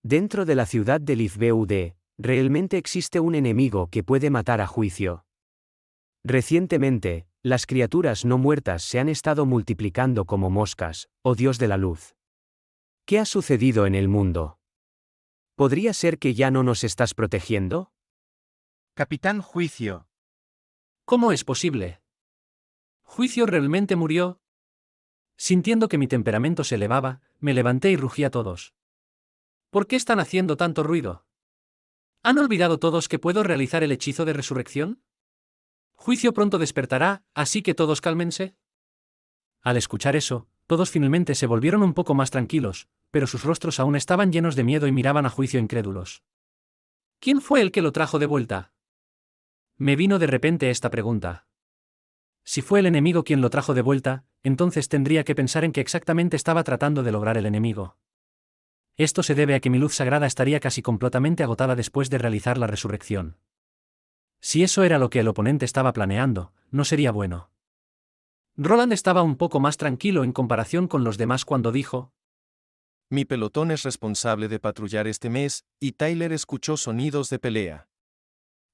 Dentro de la ciudad de Lizbeud, realmente existe un enemigo que puede matar a Juicio. Recientemente, las criaturas no muertas se han estado multiplicando como moscas, oh Dios de la luz. ¿Qué ha sucedido en el mundo? ¿Podría ser que ya no nos estás protegiendo? Capitán Juicio. ¿Cómo es posible? ¿Juicio realmente murió? Sintiendo que mi temperamento se elevaba, me levanté y rugí a todos. ¿Por qué están haciendo tanto ruido? ¿Han olvidado todos que puedo realizar el hechizo de resurrección? Juicio pronto despertará, así que todos cálmense. Al escuchar eso, todos finalmente se volvieron un poco más tranquilos, pero sus rostros aún estaban llenos de miedo y miraban a Juicio incrédulos. ¿Quién fue el que lo trajo de vuelta? Me vino de repente esta pregunta. Si fue el enemigo quien lo trajo de vuelta, entonces tendría que pensar en qué exactamente estaba tratando de lograr el enemigo. Esto se debe a que mi luz sagrada estaría casi completamente agotada después de realizar la resurrección. Si eso era lo que el oponente estaba planeando, no sería bueno. Roland estaba un poco más tranquilo en comparación con los demás cuando dijo: Mi pelotón es responsable de patrullar este mes, y Tyler escuchó sonidos de pelea.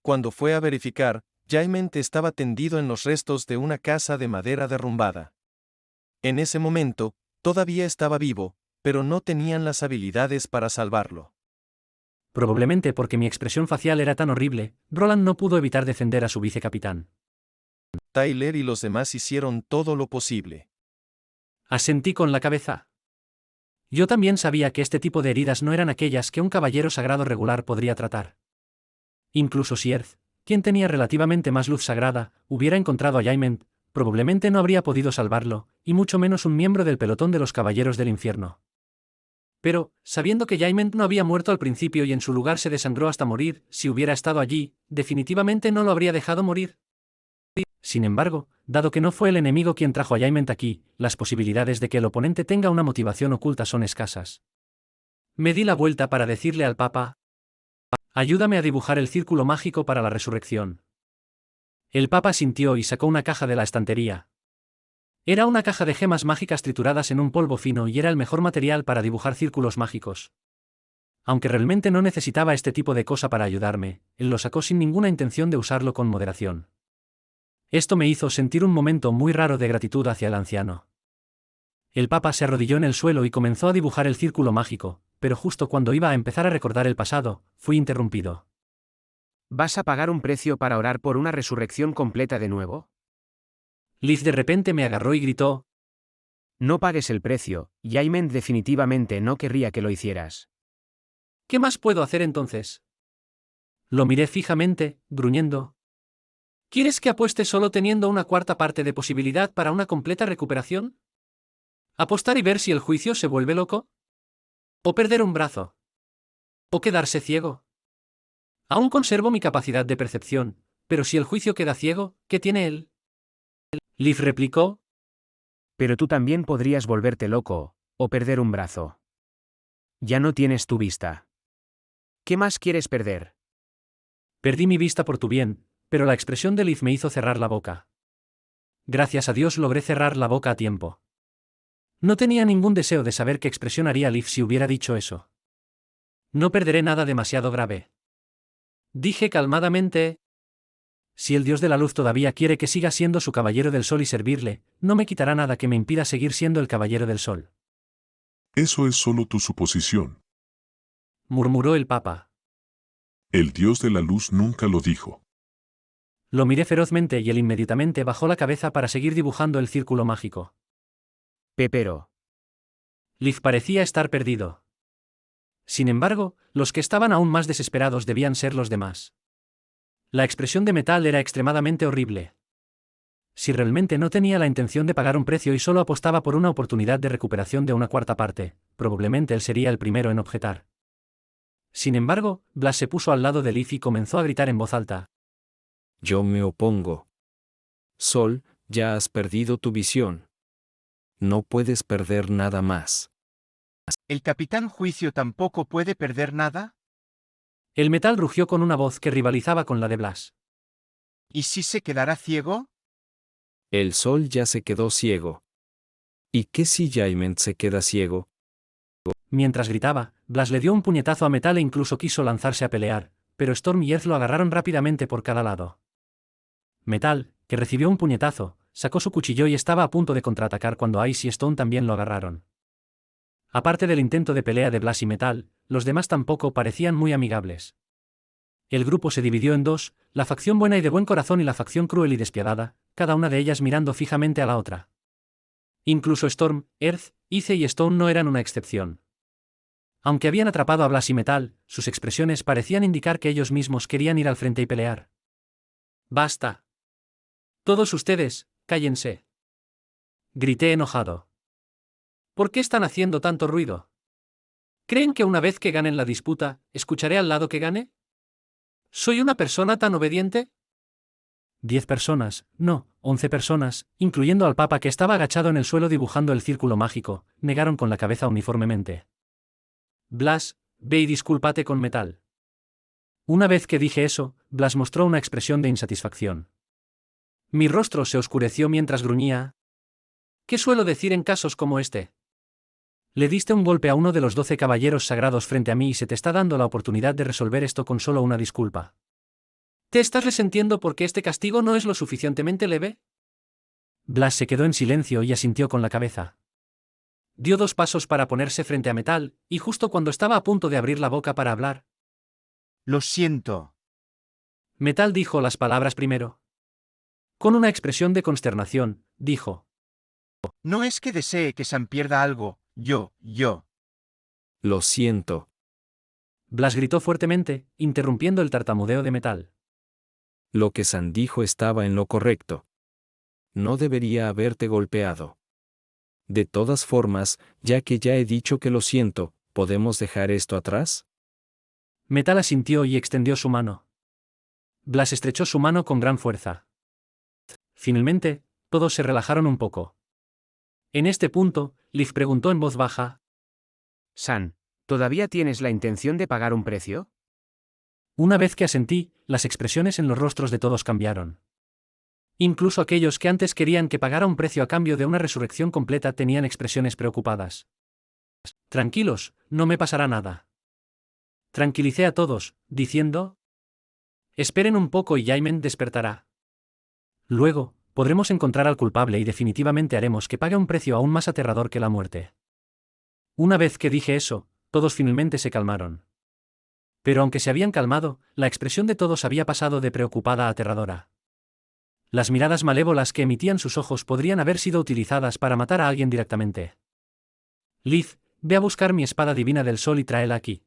Cuando fue a verificar, Jaime estaba tendido en los restos de una casa de madera derrumbada. En ese momento, todavía estaba vivo, pero no tenían las habilidades para salvarlo. Probablemente porque mi expresión facial era tan horrible, Roland no pudo evitar defender a su vicecapitán. Tyler y los demás hicieron todo lo posible. Asentí con la cabeza. Yo también sabía que este tipo de heridas no eran aquellas que un caballero sagrado regular podría tratar. Incluso si Earth, quien tenía relativamente más luz sagrada, hubiera encontrado a Jaime, probablemente no habría podido salvarlo, y mucho menos un miembro del pelotón de los caballeros del infierno. Pero, sabiendo que Jaime no había muerto al principio y en su lugar se desangró hasta morir, si hubiera estado allí, definitivamente no lo habría dejado morir. Sin embargo, dado que no fue el enemigo quien trajo a Jaime aquí, las posibilidades de que el oponente tenga una motivación oculta son escasas. Me di la vuelta para decirle al Papa: ayúdame a dibujar el círculo mágico para la resurrección. El Papa sintió y sacó una caja de la estantería. Era una caja de gemas mágicas trituradas en un polvo fino y era el mejor material para dibujar círculos mágicos. Aunque realmente no necesitaba este tipo de cosa para ayudarme, él lo sacó sin ninguna intención de usarlo con moderación. Esto me hizo sentir un momento muy raro de gratitud hacia el anciano. El Papa se arrodilló en el suelo y comenzó a dibujar el círculo mágico, pero justo cuando iba a empezar a recordar el pasado, fui interrumpido. ¿Vas a pagar un precio para orar por una resurrección completa de nuevo? Liz de repente me agarró y gritó: No pagues el precio, Jaime definitivamente no querría que lo hicieras. ¿Qué más puedo hacer entonces? Lo miré fijamente, gruñendo. ¿Quieres que apueste solo teniendo una cuarta parte de posibilidad para una completa recuperación? ¿Apostar y ver si el juicio se vuelve loco? ¿O perder un brazo? ¿O quedarse ciego? Aún conservo mi capacidad de percepción, pero si el juicio queda ciego, ¿qué tiene él? Liv replicó: Pero tú también podrías volverte loco, o perder un brazo. Ya no tienes tu vista. ¿Qué más quieres perder? Perdí mi vista por tu bien, pero la expresión de Liv me hizo cerrar la boca. Gracias a Dios logré cerrar la boca a tiempo. No tenía ningún deseo de saber qué expresión haría Liv si hubiera dicho eso. No perderé nada demasiado grave. Dije calmadamente: si el Dios de la Luz todavía quiere que siga siendo su caballero del sol y servirle, no me quitará nada que me impida seguir siendo el caballero del sol. Eso es solo tu suposición. Murmuró el Papa. El Dios de la Luz nunca lo dijo. Lo miré ferozmente y él inmediatamente bajó la cabeza para seguir dibujando el círculo mágico. Pepero. Liv parecía estar perdido. Sin embargo, los que estaban aún más desesperados debían ser los demás. La expresión de Metal era extremadamente horrible. Si realmente no tenía la intención de pagar un precio y solo apostaba por una oportunidad de recuperación de una cuarta parte, probablemente él sería el primero en objetar. Sin embargo, Blas se puso al lado de Liv y comenzó a gritar en voz alta. Yo me opongo. Sol, ya has perdido tu visión. No puedes perder nada más. ¿El capitán Juicio tampoco puede perder nada? El Metal rugió con una voz que rivalizaba con la de Blas. ¿Y si se quedará ciego? El sol ya se quedó ciego. ¿Y qué si Jaiment se queda ciego? Mientras gritaba, Blas le dio un puñetazo a Metal e incluso quiso lanzarse a pelear, pero Storm y Earth lo agarraron rápidamente por cada lado. Metal, que recibió un puñetazo, sacó su cuchillo y estaba a punto de contraatacar cuando Ice y Stone también lo agarraron. Aparte del intento de pelea de Blas y Metal, los demás tampoco parecían muy amigables. El grupo se dividió en dos, la facción buena y de buen corazón y la facción cruel y despiadada, cada una de ellas mirando fijamente a la otra. Incluso Storm, Earth, Ice y Stone no eran una excepción. Aunque habían atrapado a Blas y Metal, sus expresiones parecían indicar que ellos mismos querían ir al frente y pelear. ¡Basta! Todos ustedes, cállense. Grité enojado. ¿Por qué están haciendo tanto ruido? ¿Creen que una vez que ganen la disputa, escucharé al lado que gane? ¿Soy una persona tan obediente? 10 personas, no, 11 personas, incluyendo al Papa que estaba agachado en el suelo dibujando el círculo mágico, negaron con la cabeza uniformemente. Blas, ve y discúlpate con Metal. Una vez que dije eso, Blas mostró una expresión de insatisfacción. Mi rostro se oscureció mientras gruñía. ¿Qué suelo decir en casos como este? Le diste un golpe a uno de los 12 caballeros sagrados frente a mí y se te está dando la oportunidad de resolver esto con solo una disculpa. ¿Te estás resentiendo porque este castigo no es lo suficientemente leve? Blas se quedó en silencio y asintió con la cabeza. Dio 2 pasos para ponerse frente a Metal, y justo cuando estaba a punto de abrir la boca para hablar. Lo siento. Metal dijo las palabras primero. Con una expresión de consternación, dijo. No es que desee que Sam pierda algo, yo. Lo siento. Blas gritó fuertemente, interrumpiendo el tartamudeo de Metal. Lo que San dijo estaba en lo correcto. No debería haberte golpeado. De todas formas, ya que ya he dicho que lo siento, ¿podemos dejar esto atrás? Metal asintió y extendió su mano. Blas estrechó su mano con gran fuerza. Finalmente, todos se relajaron un poco. En este punto, Liv preguntó en voz baja. San, ¿todavía tienes la intención de pagar un precio? Una vez que asentí, las expresiones en los rostros de todos cambiaron. Incluso aquellos que antes querían que pagara un precio a cambio de una resurrección completa tenían expresiones preocupadas. Tranquilos, no me pasará nada. Tranquilicé a todos, diciendo. Esperen un poco y Jaiment despertará. Luego, podremos encontrar al culpable y definitivamente haremos que pague un precio aún más aterrador que la muerte. Una vez que dije eso, todos finalmente se calmaron. Pero aunque se habían calmado, la expresión de todos había pasado de preocupada a aterradora. Las miradas malévolas que emitían sus ojos podrían haber sido utilizadas para matar a alguien directamente. Liv, ve a buscar mi espada divina del sol y tráela aquí.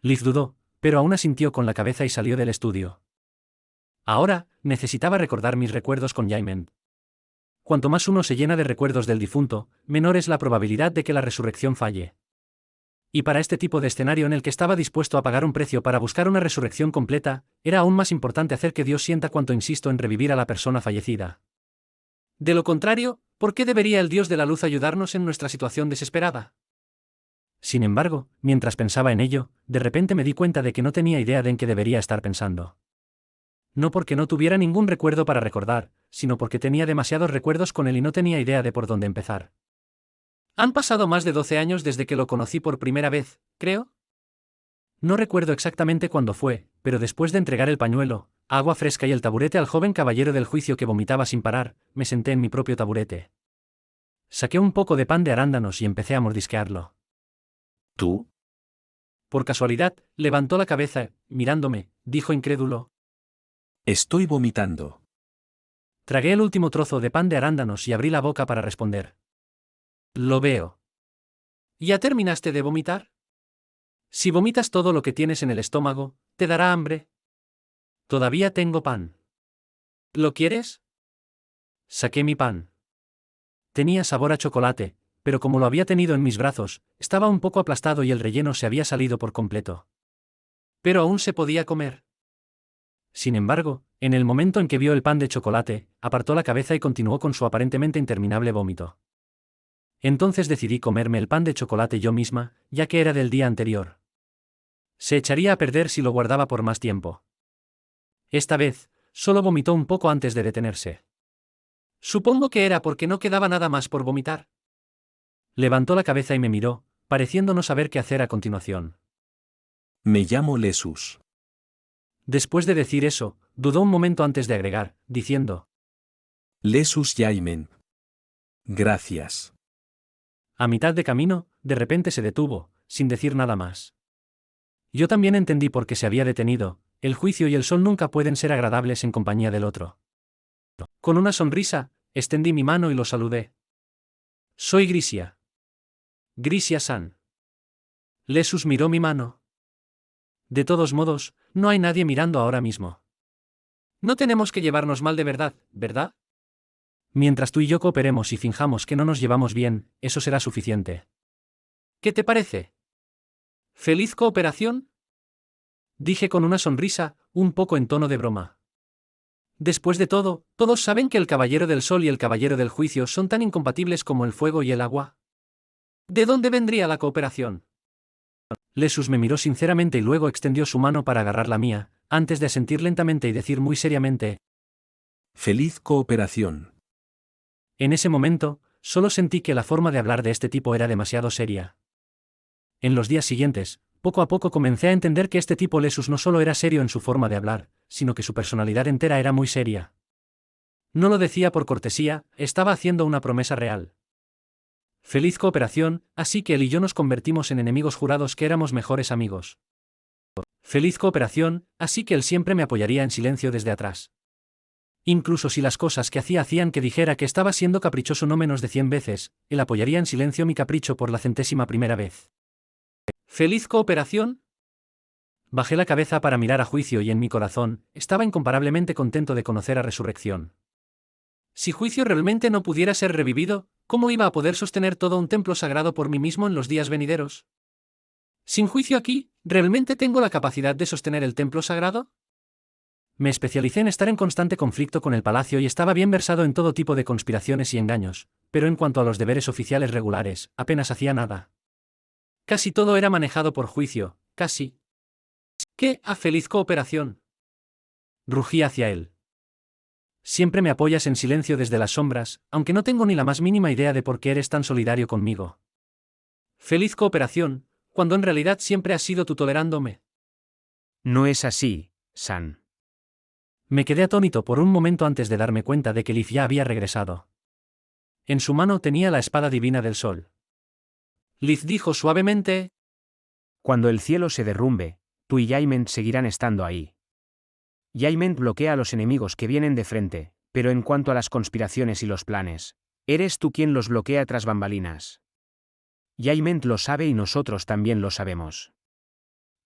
Liv dudó, pero aún asintió con la cabeza y salió del estudio. Ahora, necesitaba recordar mis recuerdos con Jaiment. Cuanto más uno se llena de recuerdos del difunto, menor es la probabilidad de que la resurrección falle. Y para este tipo de escenario en el que estaba dispuesto a pagar un precio para buscar una resurrección completa, era aún más importante hacer que Dios sienta cuanto insisto en revivir a la persona fallecida. De lo contrario, ¿por qué debería el Dios de la luz ayudarnos en nuestra situación desesperada? Sin embargo, mientras pensaba en ello, de repente me di cuenta de que no tenía idea de en qué debería estar pensando. No porque no tuviera ningún recuerdo para recordar, sino porque tenía demasiados recuerdos con él y no tenía idea de por dónde empezar. Han pasado más de 12 años desde que lo conocí por primera vez, creo. No recuerdo exactamente cuándo fue, pero después de entregar el pañuelo, agua fresca y el taburete al joven caballero del juicio que vomitaba sin parar, me senté en mi propio taburete. Saqué un poco de pan de arándanos y empecé a mordisquearlo. ¿Tú? Por casualidad, levantó la cabeza, mirándome, dijo incrédulo. Estoy vomitando. Tragué el último trozo de pan de arándanos y abrí la boca para responder. Lo veo. ¿Ya terminaste de vomitar? Si vomitas todo lo que tienes en el estómago, ¿te dará hambre? Todavía tengo pan. ¿Lo quieres? Saqué mi pan. Tenía sabor a chocolate, pero como lo había tenido en mis brazos, estaba un poco aplastado y el relleno se había salido por completo. Pero aún se podía comer. Sin embargo, en el momento en que vio el pan de chocolate, apartó la cabeza y continuó con su aparentemente interminable vómito. Entonces decidí comerme el pan de chocolate yo misma, ya que era del día anterior. Se echaría a perder si lo guardaba por más tiempo. Esta vez, solo vomitó un poco antes de detenerse. Supongo que era porque no quedaba nada más por vomitar. Levantó la cabeza y me miró, pareciendo no saber qué hacer a continuación. Me llamo Lesus. Después de decir eso, dudó un momento antes de agregar, diciendo: Lesus Jaimen. Gracias. A mitad de camino, de repente se detuvo, sin decir nada más. Yo también entendí por qué se había detenido. El juicio y el sol nunca pueden ser agradables en compañía del otro. Con una sonrisa, extendí mi mano y lo saludé. Soy Grisia. Grisia-san. Lesus miró mi mano. De todos modos, no hay nadie mirando ahora mismo. No tenemos que llevarnos mal de verdad, ¿verdad? Mientras tú y yo cooperemos y finjamos que no nos llevamos bien, eso será suficiente. ¿Qué te parece? ¿Feliz cooperación? Dije con una sonrisa, un poco en tono de broma. Después de todo, todos saben que el Caballero del Sol y el Caballero del Juicio son tan incompatibles como el fuego y el agua. ¿De dónde vendría la cooperación? Lesus me miró sinceramente y luego extendió su mano para agarrar la mía, antes de asentir lentamente y decir muy seriamente: Feliz cooperación. En ese momento, solo sentí que la forma de hablar de este tipo era demasiado seria. En los días siguientes, poco a poco comencé a entender que este tipo Lesus no solo era serio en su forma de hablar, sino que su personalidad entera era muy seria. No lo decía por cortesía, estaba haciendo una promesa real. Feliz cooperación, así que él y yo nos convertimos en enemigos jurados que éramos mejores amigos. Feliz cooperación, así que él siempre me apoyaría en silencio desde atrás. Incluso si las cosas que hacía hacían que dijera que estaba siendo caprichoso no menos de 100 veces, él apoyaría en silencio mi capricho por la 100ª vez. ¿Feliz cooperación? Bajé la cabeza para mirar a Juicio y en mi corazón, estaba incomparablemente contento de conocer a Resurrección. Si Juicio realmente no pudiera ser revivido, ¿cómo iba a poder sostener todo un templo sagrado por mí mismo en los días venideros? ¿Sin Juicio aquí, realmente tengo la capacidad de sostener el templo sagrado? Me especialicé en estar en constante conflicto con el palacio y estaba bien versado en todo tipo de conspiraciones y engaños, pero en cuanto a los deberes oficiales regulares, apenas hacía nada. Casi todo era manejado por Juicio, casi. ¿Qué a feliz cooperación? Rugí hacia él. Siempre me apoyas en silencio desde las sombras, aunque no tengo ni la más mínima idea de por qué eres tan solidario conmigo. Feliz cooperación, cuando en realidad siempre has sido tú tolerándome. No es así, San. Me quedé atónito por un momento antes de darme cuenta de que Liz ya había regresado. En su mano tenía la espada divina del sol. Liz dijo suavemente: Cuando el cielo se derrumbe, tú y Jaimen seguirán estando ahí. Jaimen bloquea a los enemigos que vienen de frente, pero en cuanto a las conspiraciones y los planes, eres tú quien los bloquea tras bambalinas. Jaimen lo sabe y nosotros también lo sabemos.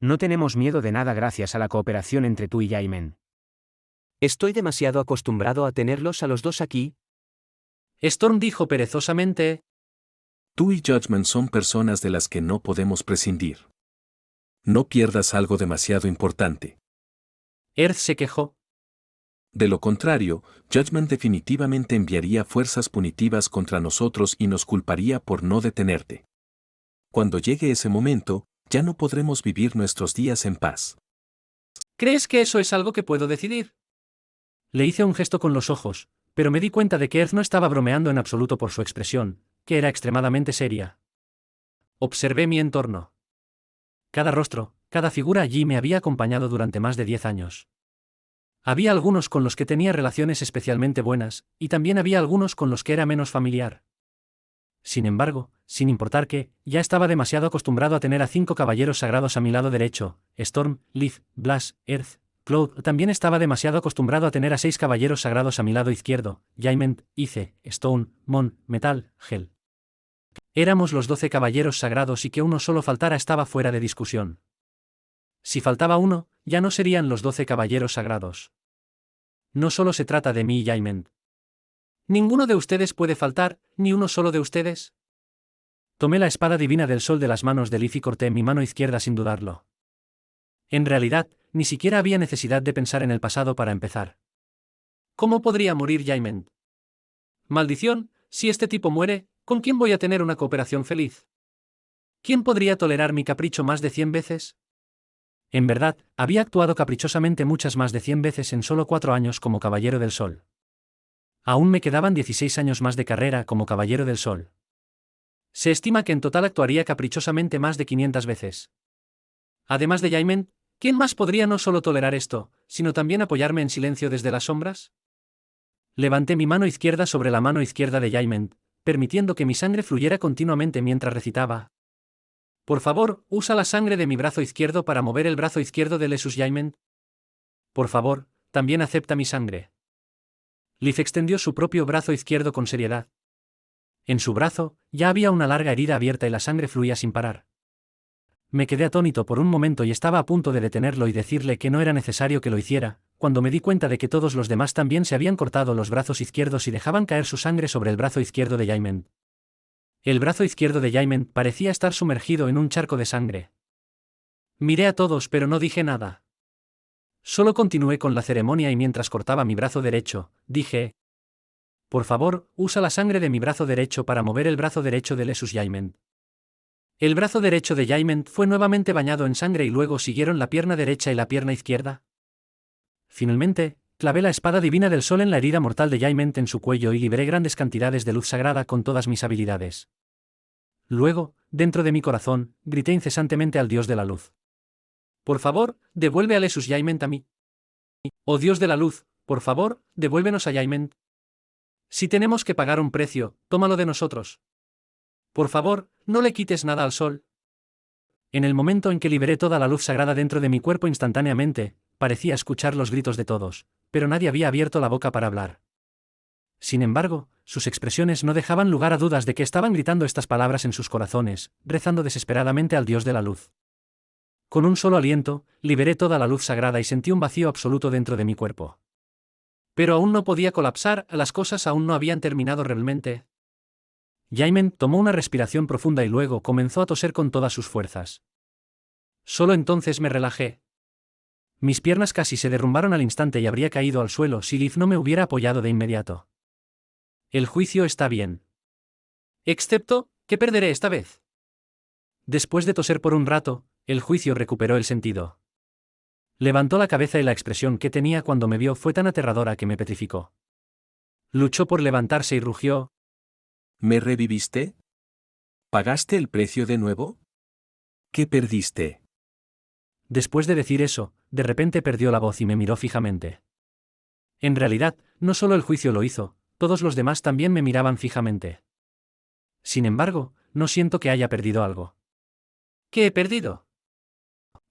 No tenemos miedo de nada gracias a la cooperación entre tú y Jaimen. Estoy demasiado acostumbrado a tenerlos a los dos aquí. Storm dijo perezosamente: Tú y Judgment son personas de las que no podemos prescindir. No pierdas algo demasiado importante. Earth se quejó. De lo contrario, Judgment definitivamente enviaría fuerzas punitivas contra nosotros y nos culparía por no detenerte. Cuando llegue ese momento, ya no podremos vivir nuestros días en paz. ¿Crees que eso es algo que puedo decidir? Le hice un gesto con los ojos, pero me di cuenta de que Earth no estaba bromeando en absoluto por su expresión, que era extremadamente seria. Observé mi entorno. Cada rostro, cada figura allí me había acompañado durante más de 10 años. Había algunos con los que tenía relaciones especialmente buenas, y también había algunos con los que era menos familiar. Sin embargo, sin importar que, ya estaba demasiado acostumbrado a tener a 5 caballeros sagrados a mi lado derecho: Storm, Liz, Blas, Earth, Claude también estaba demasiado acostumbrado a tener a 6 caballeros sagrados a mi lado izquierdo, Jaiment, Ice, Stone, Mon, Metal, Hel. Éramos los 12 caballeros sagrados y que uno solo faltara estaba fuera de discusión. Si faltaba uno, ya no serían los 12 caballeros sagrados. No solo se trata de mí y Jaiment. ¿Ninguno de ustedes puede faltar, ni uno solo de ustedes? Tomé la espada divina del sol de las manos de Leaf y corté mi mano izquierda sin dudarlo. En realidad, ni siquiera había necesidad de pensar en el pasado para empezar. ¿Cómo podría morir Jaiment? Maldición, si este tipo muere, ¿con quién voy a tener una cooperación feliz? ¿Quién podría tolerar mi capricho más de 100 veces? En verdad, había actuado caprichosamente muchas más de 100 veces en solo 4 años como Caballero del Sol. Aún me quedaban 16 años más de carrera como Caballero del Sol. Se estima que en total actuaría caprichosamente más de 500 veces. Además de Jaiment, ¿quién más podría no solo tolerar esto, sino también apoyarme en silencio desde las sombras? Levanté mi mano izquierda sobre la mano izquierda de Jaiment, permitiendo que mi sangre fluyera continuamente mientras recitaba. Por favor, usa la sangre de mi brazo izquierdo para mover el brazo izquierdo de Lesus Jaiment. Por favor, también acepta mi sangre. Leaf extendió su propio brazo izquierdo con seriedad. En su brazo, ya había una larga herida abierta y la sangre fluía sin parar. Me quedé atónito por un momento y estaba a punto de detenerlo y decirle que no era necesario que lo hiciera, cuando me di cuenta de que todos los demás también se habían cortado los brazos izquierdos y dejaban caer su sangre sobre el brazo izquierdo de Jaiment. El brazo izquierdo de Jaiment parecía estar sumergido en un charco de sangre. Miré a todos pero no dije nada. Solo continué con la ceremonia y mientras cortaba mi brazo derecho, dije: por favor, usa la sangre de mi brazo derecho para mover el brazo derecho de Lesus Jaiment. El brazo derecho de Jaiment fue nuevamente bañado en sangre y luego siguieron la pierna derecha y la pierna izquierda. Finalmente, clavé la espada divina del sol en la herida mortal de Jaiment en su cuello y liberé grandes cantidades de luz sagrada con todas mis habilidades. Luego, dentro de mi corazón, grité incesantemente al dios de la luz. Por favor, devuelve a Lesus Jaiment a mí. Oh dios de la luz, por favor, devuélvenos a Jaiment. Si tenemos que pagar un precio, tómalo de nosotros. Por favor, no le quites nada al sol. En el momento en que liberé toda la luz sagrada dentro de mi cuerpo instantáneamente, parecía escuchar los gritos de todos, pero nadie había abierto la boca para hablar. Sin embargo, sus expresiones no dejaban lugar a dudas de que estaban gritando estas palabras en sus corazones, rezando desesperadamente al dios de la luz. Con un solo aliento, liberé toda la luz sagrada y sentí un vacío absoluto dentro de mi cuerpo. Pero aún no podía colapsar, las cosas aún no habían terminado realmente. Jaiment tomó una respiración profunda y luego comenzó a toser con todas sus fuerzas. Solo entonces me relajé. Mis piernas casi se derrumbaron al instante y habría caído al suelo si Leaf no me hubiera apoyado de inmediato. El juicio está bien. Excepto, que perderé esta vez. Después de toser por un rato, el juicio recuperó el sentido. Levantó la cabeza y la expresión que tenía cuando me vio fue tan aterradora que me petrificó. Luchó por levantarse y rugió: ¿me reviviste? ¿Pagaste el precio de nuevo? ¿Qué perdiste? Después de decir eso, de repente perdió la voz y me miró fijamente. En realidad, no solo el juicio lo hizo, todos los demás también me miraban fijamente. Sin embargo, no siento que haya perdido algo. ¿Qué he perdido?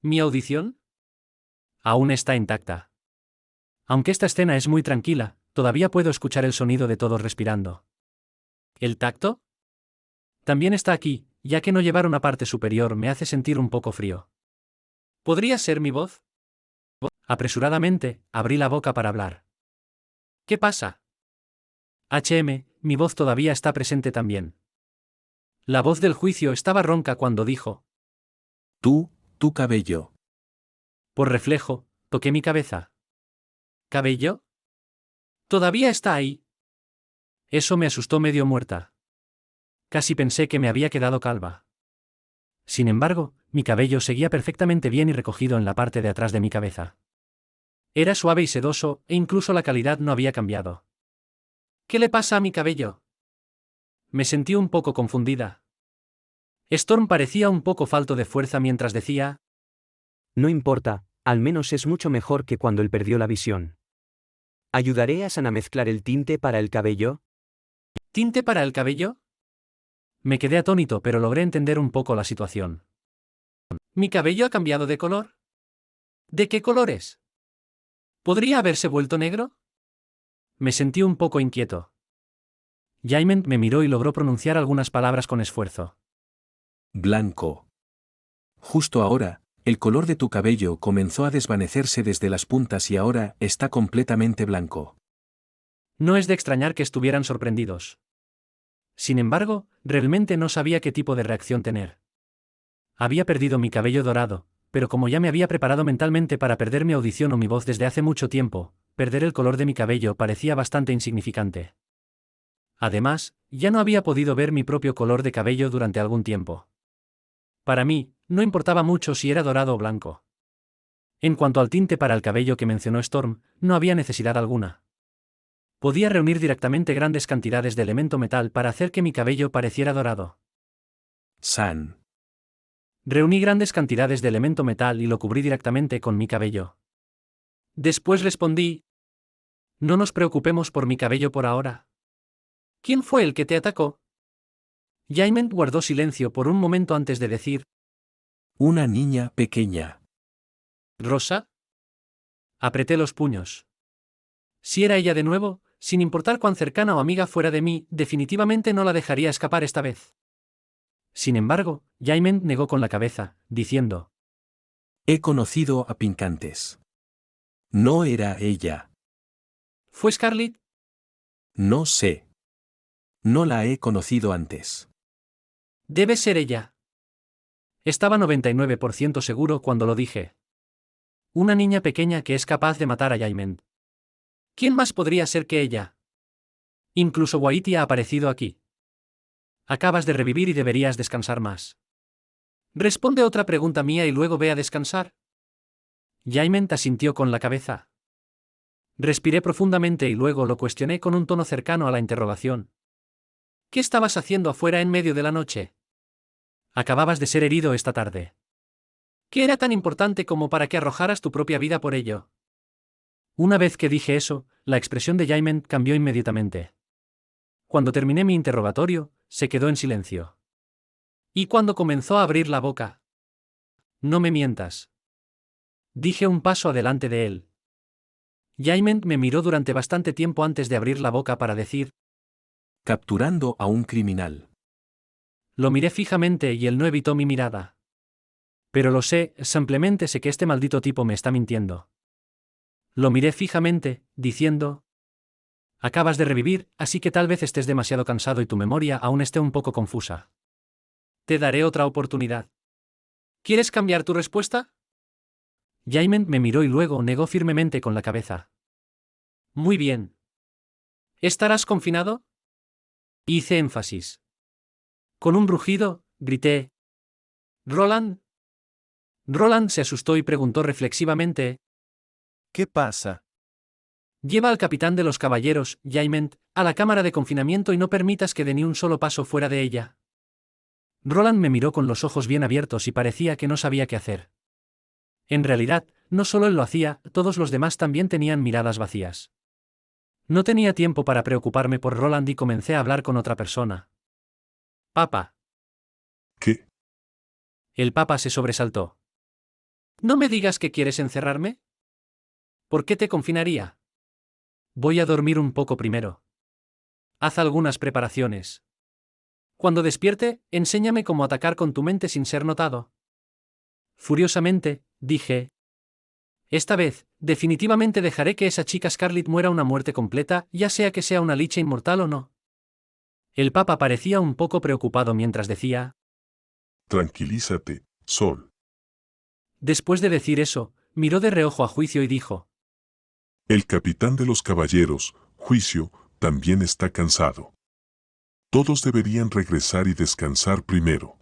¿Mi audición? Aún está intacta. Aunque esta escena es muy tranquila, todavía puedo escuchar el sonido de todos respirando. ¿El tacto? También está aquí, ya que no llevar una parte superior me hace sentir un poco frío. ¿Podría ser mi voz? Apresuradamente, abrí la boca para hablar. ¿Qué pasa? Mi voz todavía está presente también. La voz del juicio estaba ronca cuando dijo: Tu cabello. Por reflejo, toqué mi cabeza. ¿Cabello? Todavía está ahí. Eso me asustó medio muerta. Casi pensé que me había quedado calva. Sin embargo, mi cabello seguía perfectamente bien y recogido en la parte de atrás de mi cabeza. Era suave y sedoso, e incluso la calidad no había cambiado. ¿Qué le pasa a mi cabello? Me sentí un poco confundida. Storm parecía un poco falto de fuerza mientras decía: No importa, al menos es mucho mejor que cuando él perdió la visión. ¿Ayudaré a San a mezclar el tinte para el cabello? ¿Tinte para el cabello? Me quedé atónito pero logré entender un poco la situación. ¿Mi cabello ha cambiado de color? ¿De qué color es? ¿Podría haberse vuelto negro? Me sentí un poco inquieto. Jaime me miró y logró pronunciar algunas palabras con esfuerzo. Blanco. Justo ahora, el color de tu cabello comenzó a desvanecerse desde las puntas y ahora está completamente blanco. No es de extrañar que estuvieran sorprendidos. Sin embargo, realmente no sabía qué tipo de reacción tener. Había perdido mi cabello dorado, pero como ya me había preparado mentalmente para perder mi audición o mi voz desde hace mucho tiempo, perder el color de mi cabello parecía bastante insignificante. Además, ya no había podido ver mi propio color de cabello durante algún tiempo. Para mí, no importaba mucho si era dorado o blanco. En cuanto al tinte para el cabello que mencionó Storm, no había necesidad alguna. Podía reunir directamente grandes cantidades de elemento metal para hacer que mi cabello pareciera dorado. San. Reuní grandes cantidades de elemento metal y lo cubrí directamente con mi cabello. Después respondí: no nos preocupemos por mi cabello por ahora. ¿Quién fue el que te atacó? Jaime guardó silencio por un momento antes de decir: Una niña pequeña. ¿Rosa? Apreté los puños. Si era ella de nuevo, sin importar cuán cercana o amiga fuera de mí, definitivamente no la dejaría escapar esta vez. Sin embargo, Jaime negó con la cabeza, diciendo: He conocido a Pincantes. No era ella. ¿Fue Scarlett? No sé. No la he conocido antes. Debe ser ella. Estaba 99% seguro cuando lo dije. Una niña pequeña que es capaz de matar a Jaime. ¿Quién más podría ser que ella? Incluso Waiti ha aparecido aquí. Acabas de revivir y deberías descansar más. Responde otra pregunta mía y luego ve a descansar. Jaime asintió con la cabeza. Respiré profundamente y luego lo cuestioné con un tono cercano a la interrogación. ¿Qué estabas haciendo afuera en medio de la noche? Acababas de ser herido esta tarde. ¿Qué era tan importante como para que arrojaras tu propia vida por ello? Una vez que dije eso, la expresión de Jaime cambió inmediatamente. Cuando terminé mi interrogatorio, se quedó en silencio. Y cuando comenzó a abrir la boca: no me mientas. Dije un paso adelante de él. Jaime me miró durante bastante tiempo antes de abrir la boca para decir: Capturando a un criminal. Lo miré fijamente y él no evitó mi mirada. Pero lo sé, simplemente sé que este maldito tipo me está mintiendo. Lo miré fijamente, diciendo: acabas de revivir, así que tal vez estés demasiado cansado y tu memoria aún esté un poco confusa. Te daré otra oportunidad. ¿Quieres cambiar tu respuesta? Jaime me miró y luego negó firmemente con la cabeza. Muy bien. ¿Estarás confinado? Hice énfasis. Con un brujido, grité: ¿Roland? Roland se asustó y preguntó reflexivamente: ¿Qué pasa? Lleva al capitán de los caballeros, Jaime, a la cámara de confinamiento y no permitas que dé ni un solo paso fuera de ella. Roland me miró con los ojos bien abiertos y parecía que no sabía qué hacer. En realidad, no solo él lo hacía, todos los demás también tenían miradas vacías. No tenía tiempo para preocuparme por Roland y comencé a hablar con otra persona. Papa. ¿Qué? El papa se sobresaltó. ¿No me digas que quieres encerrarme? ¿Por qué te confinaría? Voy a dormir un poco primero. Haz algunas preparaciones. Cuando despierte, enséñame cómo atacar con tu mente sin ser notado. Furiosamente, dije: esta vez, definitivamente dejaré que esa chica Scarlett muera una muerte completa, ya sea que sea una licha inmortal o no. El papa parecía un poco preocupado mientras decía: Tranquilízate, Sol. Después de decir eso, miró de reojo a Juicio y dijo: El capitán de los caballeros, Juicio, también está cansado. Todos deberían regresar y descansar primero.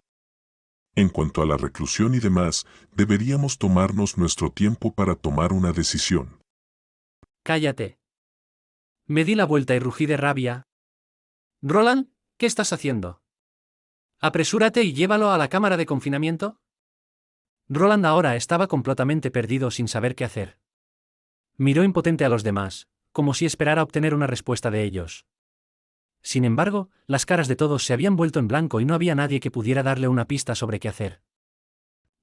En cuanto a la reclusión y demás, deberíamos tomarnos nuestro tiempo para tomar una decisión. Cállate. Me di la vuelta y rugí de rabia. Roland, ¿qué estás haciendo? Apresúrate y llévalo a la cámara de confinamiento. Roland ahora estaba completamente perdido sin saber qué hacer. Miró impotente a los demás, como si esperara obtener una respuesta de ellos. Sin embargo, las caras de todos se habían vuelto en blanco y no había nadie que pudiera darle una pista sobre qué hacer.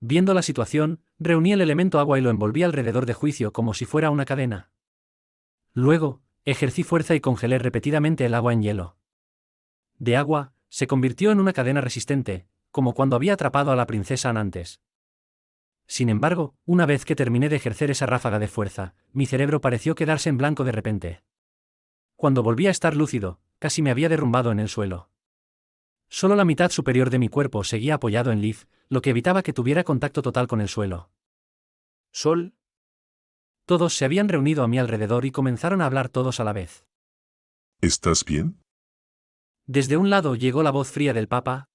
Viendo la situación, reuní el elemento agua y lo envolví alrededor de Juicio como si fuera una cadena. Luego, ejercí fuerza y congelé repetidamente el agua en hielo. De agua, se convirtió en una cadena resistente, como cuando había atrapado a la princesa antes. Sin embargo, una vez que terminé de ejercer esa ráfaga de fuerza, mi cerebro pareció quedarse en blanco de repente. Cuando volví a estar lúcido, casi me había derrumbado en el suelo. Solo la mitad superior de mi cuerpo seguía apoyado en Liv, lo que evitaba que tuviera contacto total con el suelo. Sol, Todos se habían reunido a mi alrededor y comenzaron a hablar todos a la vez. ¿Estás bien? Desde un lado llegó la voz fría del Papa.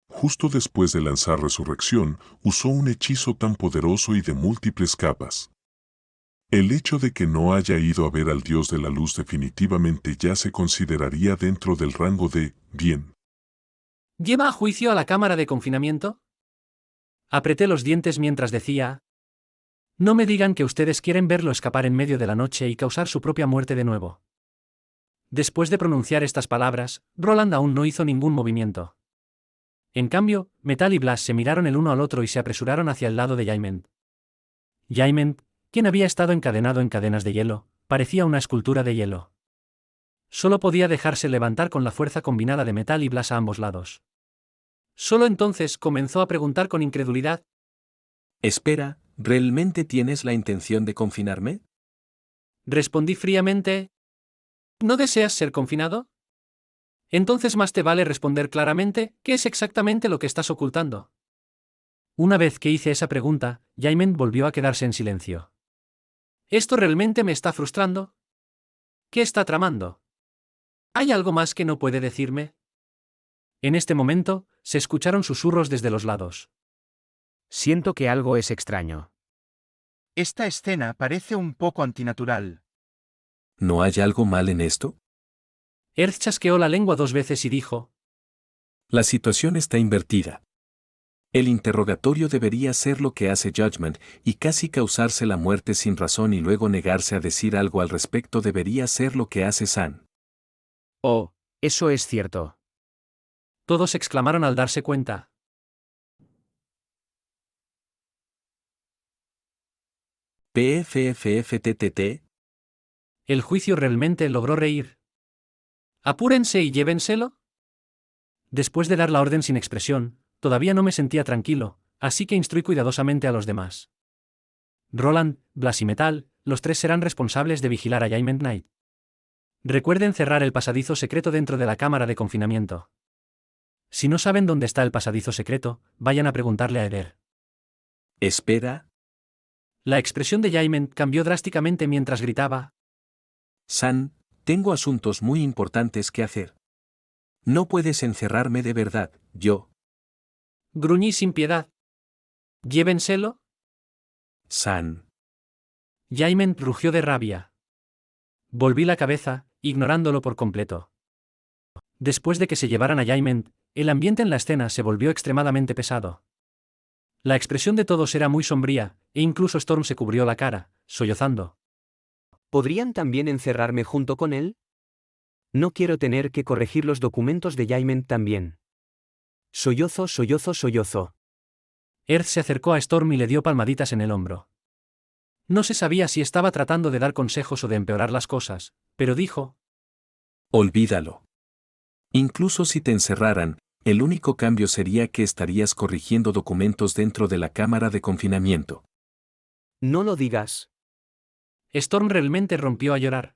Justo después de lanzar Resurrección, usó un hechizo tan poderoso y de múltiples capas. El hecho de que no haya ido a ver al Dios de la Luz definitivamente ya se consideraría dentro del rango de bien. ¿Lleva a juicio a la cámara de confinamiento? Apreté los dientes mientras decía: no me digan que ustedes quieren verlo escapar en medio de la noche y causar su propia muerte de nuevo. Después de pronunciar estas palabras, Roland aún no hizo ningún movimiento. En cambio, Metal y Blas se miraron el uno al otro y se apresuraron hacia el lado de Jaiment. Jaiment, quien había estado encadenado en cadenas de hielo, parecía una escultura de hielo. Solo podía dejarse levantar con la fuerza combinada de Metal y Blas a ambos lados. Solo entonces comenzó a preguntar con incredulidad: Espera, ¿realmente tienes la intención de confinarme? Respondí fríamente: ¿no deseas ser confinado? Entonces más te vale responder claramente qué es exactamente lo que estás ocultando. Una vez que hice esa pregunta, Jaiment volvió a quedarse en silencio. ¿Esto realmente me está frustrando? ¿Qué está tramando? ¿Hay algo más que no puede decirme? En este momento, se escucharon susurros desde los lados. siento que algo es extraño. Esta escena parece un poco antinatural. ¿No hay algo mal en esto? Earth chasqueó la lengua 2 veces y dijo: La situación está invertida. El interrogatorio debería ser lo que hace Judgment, y casi causarse la muerte sin razón y luego negarse a decir algo al respecto debería ser lo que hace San. Oh, eso es cierto. Todos exclamaron al darse cuenta. PFFFTTT. El juicio realmente logró reír. Apúrense y llévenselo. Después de dar la orden sin expresión, todavía no me sentía tranquilo, así que instruí cuidadosamente a los demás. Roland, Blas y Metal, los 3 serán responsables de vigilar a Jaiment Knight. Recuerden cerrar el pasadizo secreto dentro de la cámara de confinamiento. Si no saben dónde está el pasadizo secreto, vayan a preguntarle a Eder. Espera. La expresión de Jaiment cambió drásticamente mientras gritaba: San, tengo asuntos muy importantes que hacer. No puedes encerrarme de verdad, yo. gruñí sin piedad. ¿Llévenselo? San. Jaiment rugió de rabia. Volví la cabeza, ignorándolo por completo. Después de que se llevaran a Jaiment, el ambiente en la escena se volvió extremadamente pesado. La expresión de todos era muy sombría, e incluso Storm se cubrió la cara, sollozando. ¿Podrían también encerrarme junto con él? No quiero tener que corregir los documentos de Jaiment también. Sollozo, sollozo, sollozo. Earth se acercó a Storm y le dio palmaditas en el hombro. No se sabía si estaba tratando de dar consejos o de empeorar las cosas, pero dijo: Olvídalo. Incluso si te encerraran, el único cambio sería que estarías corrigiendo documentos dentro de la cámara de confinamiento. No lo digas. Storm realmente rompió a llorar.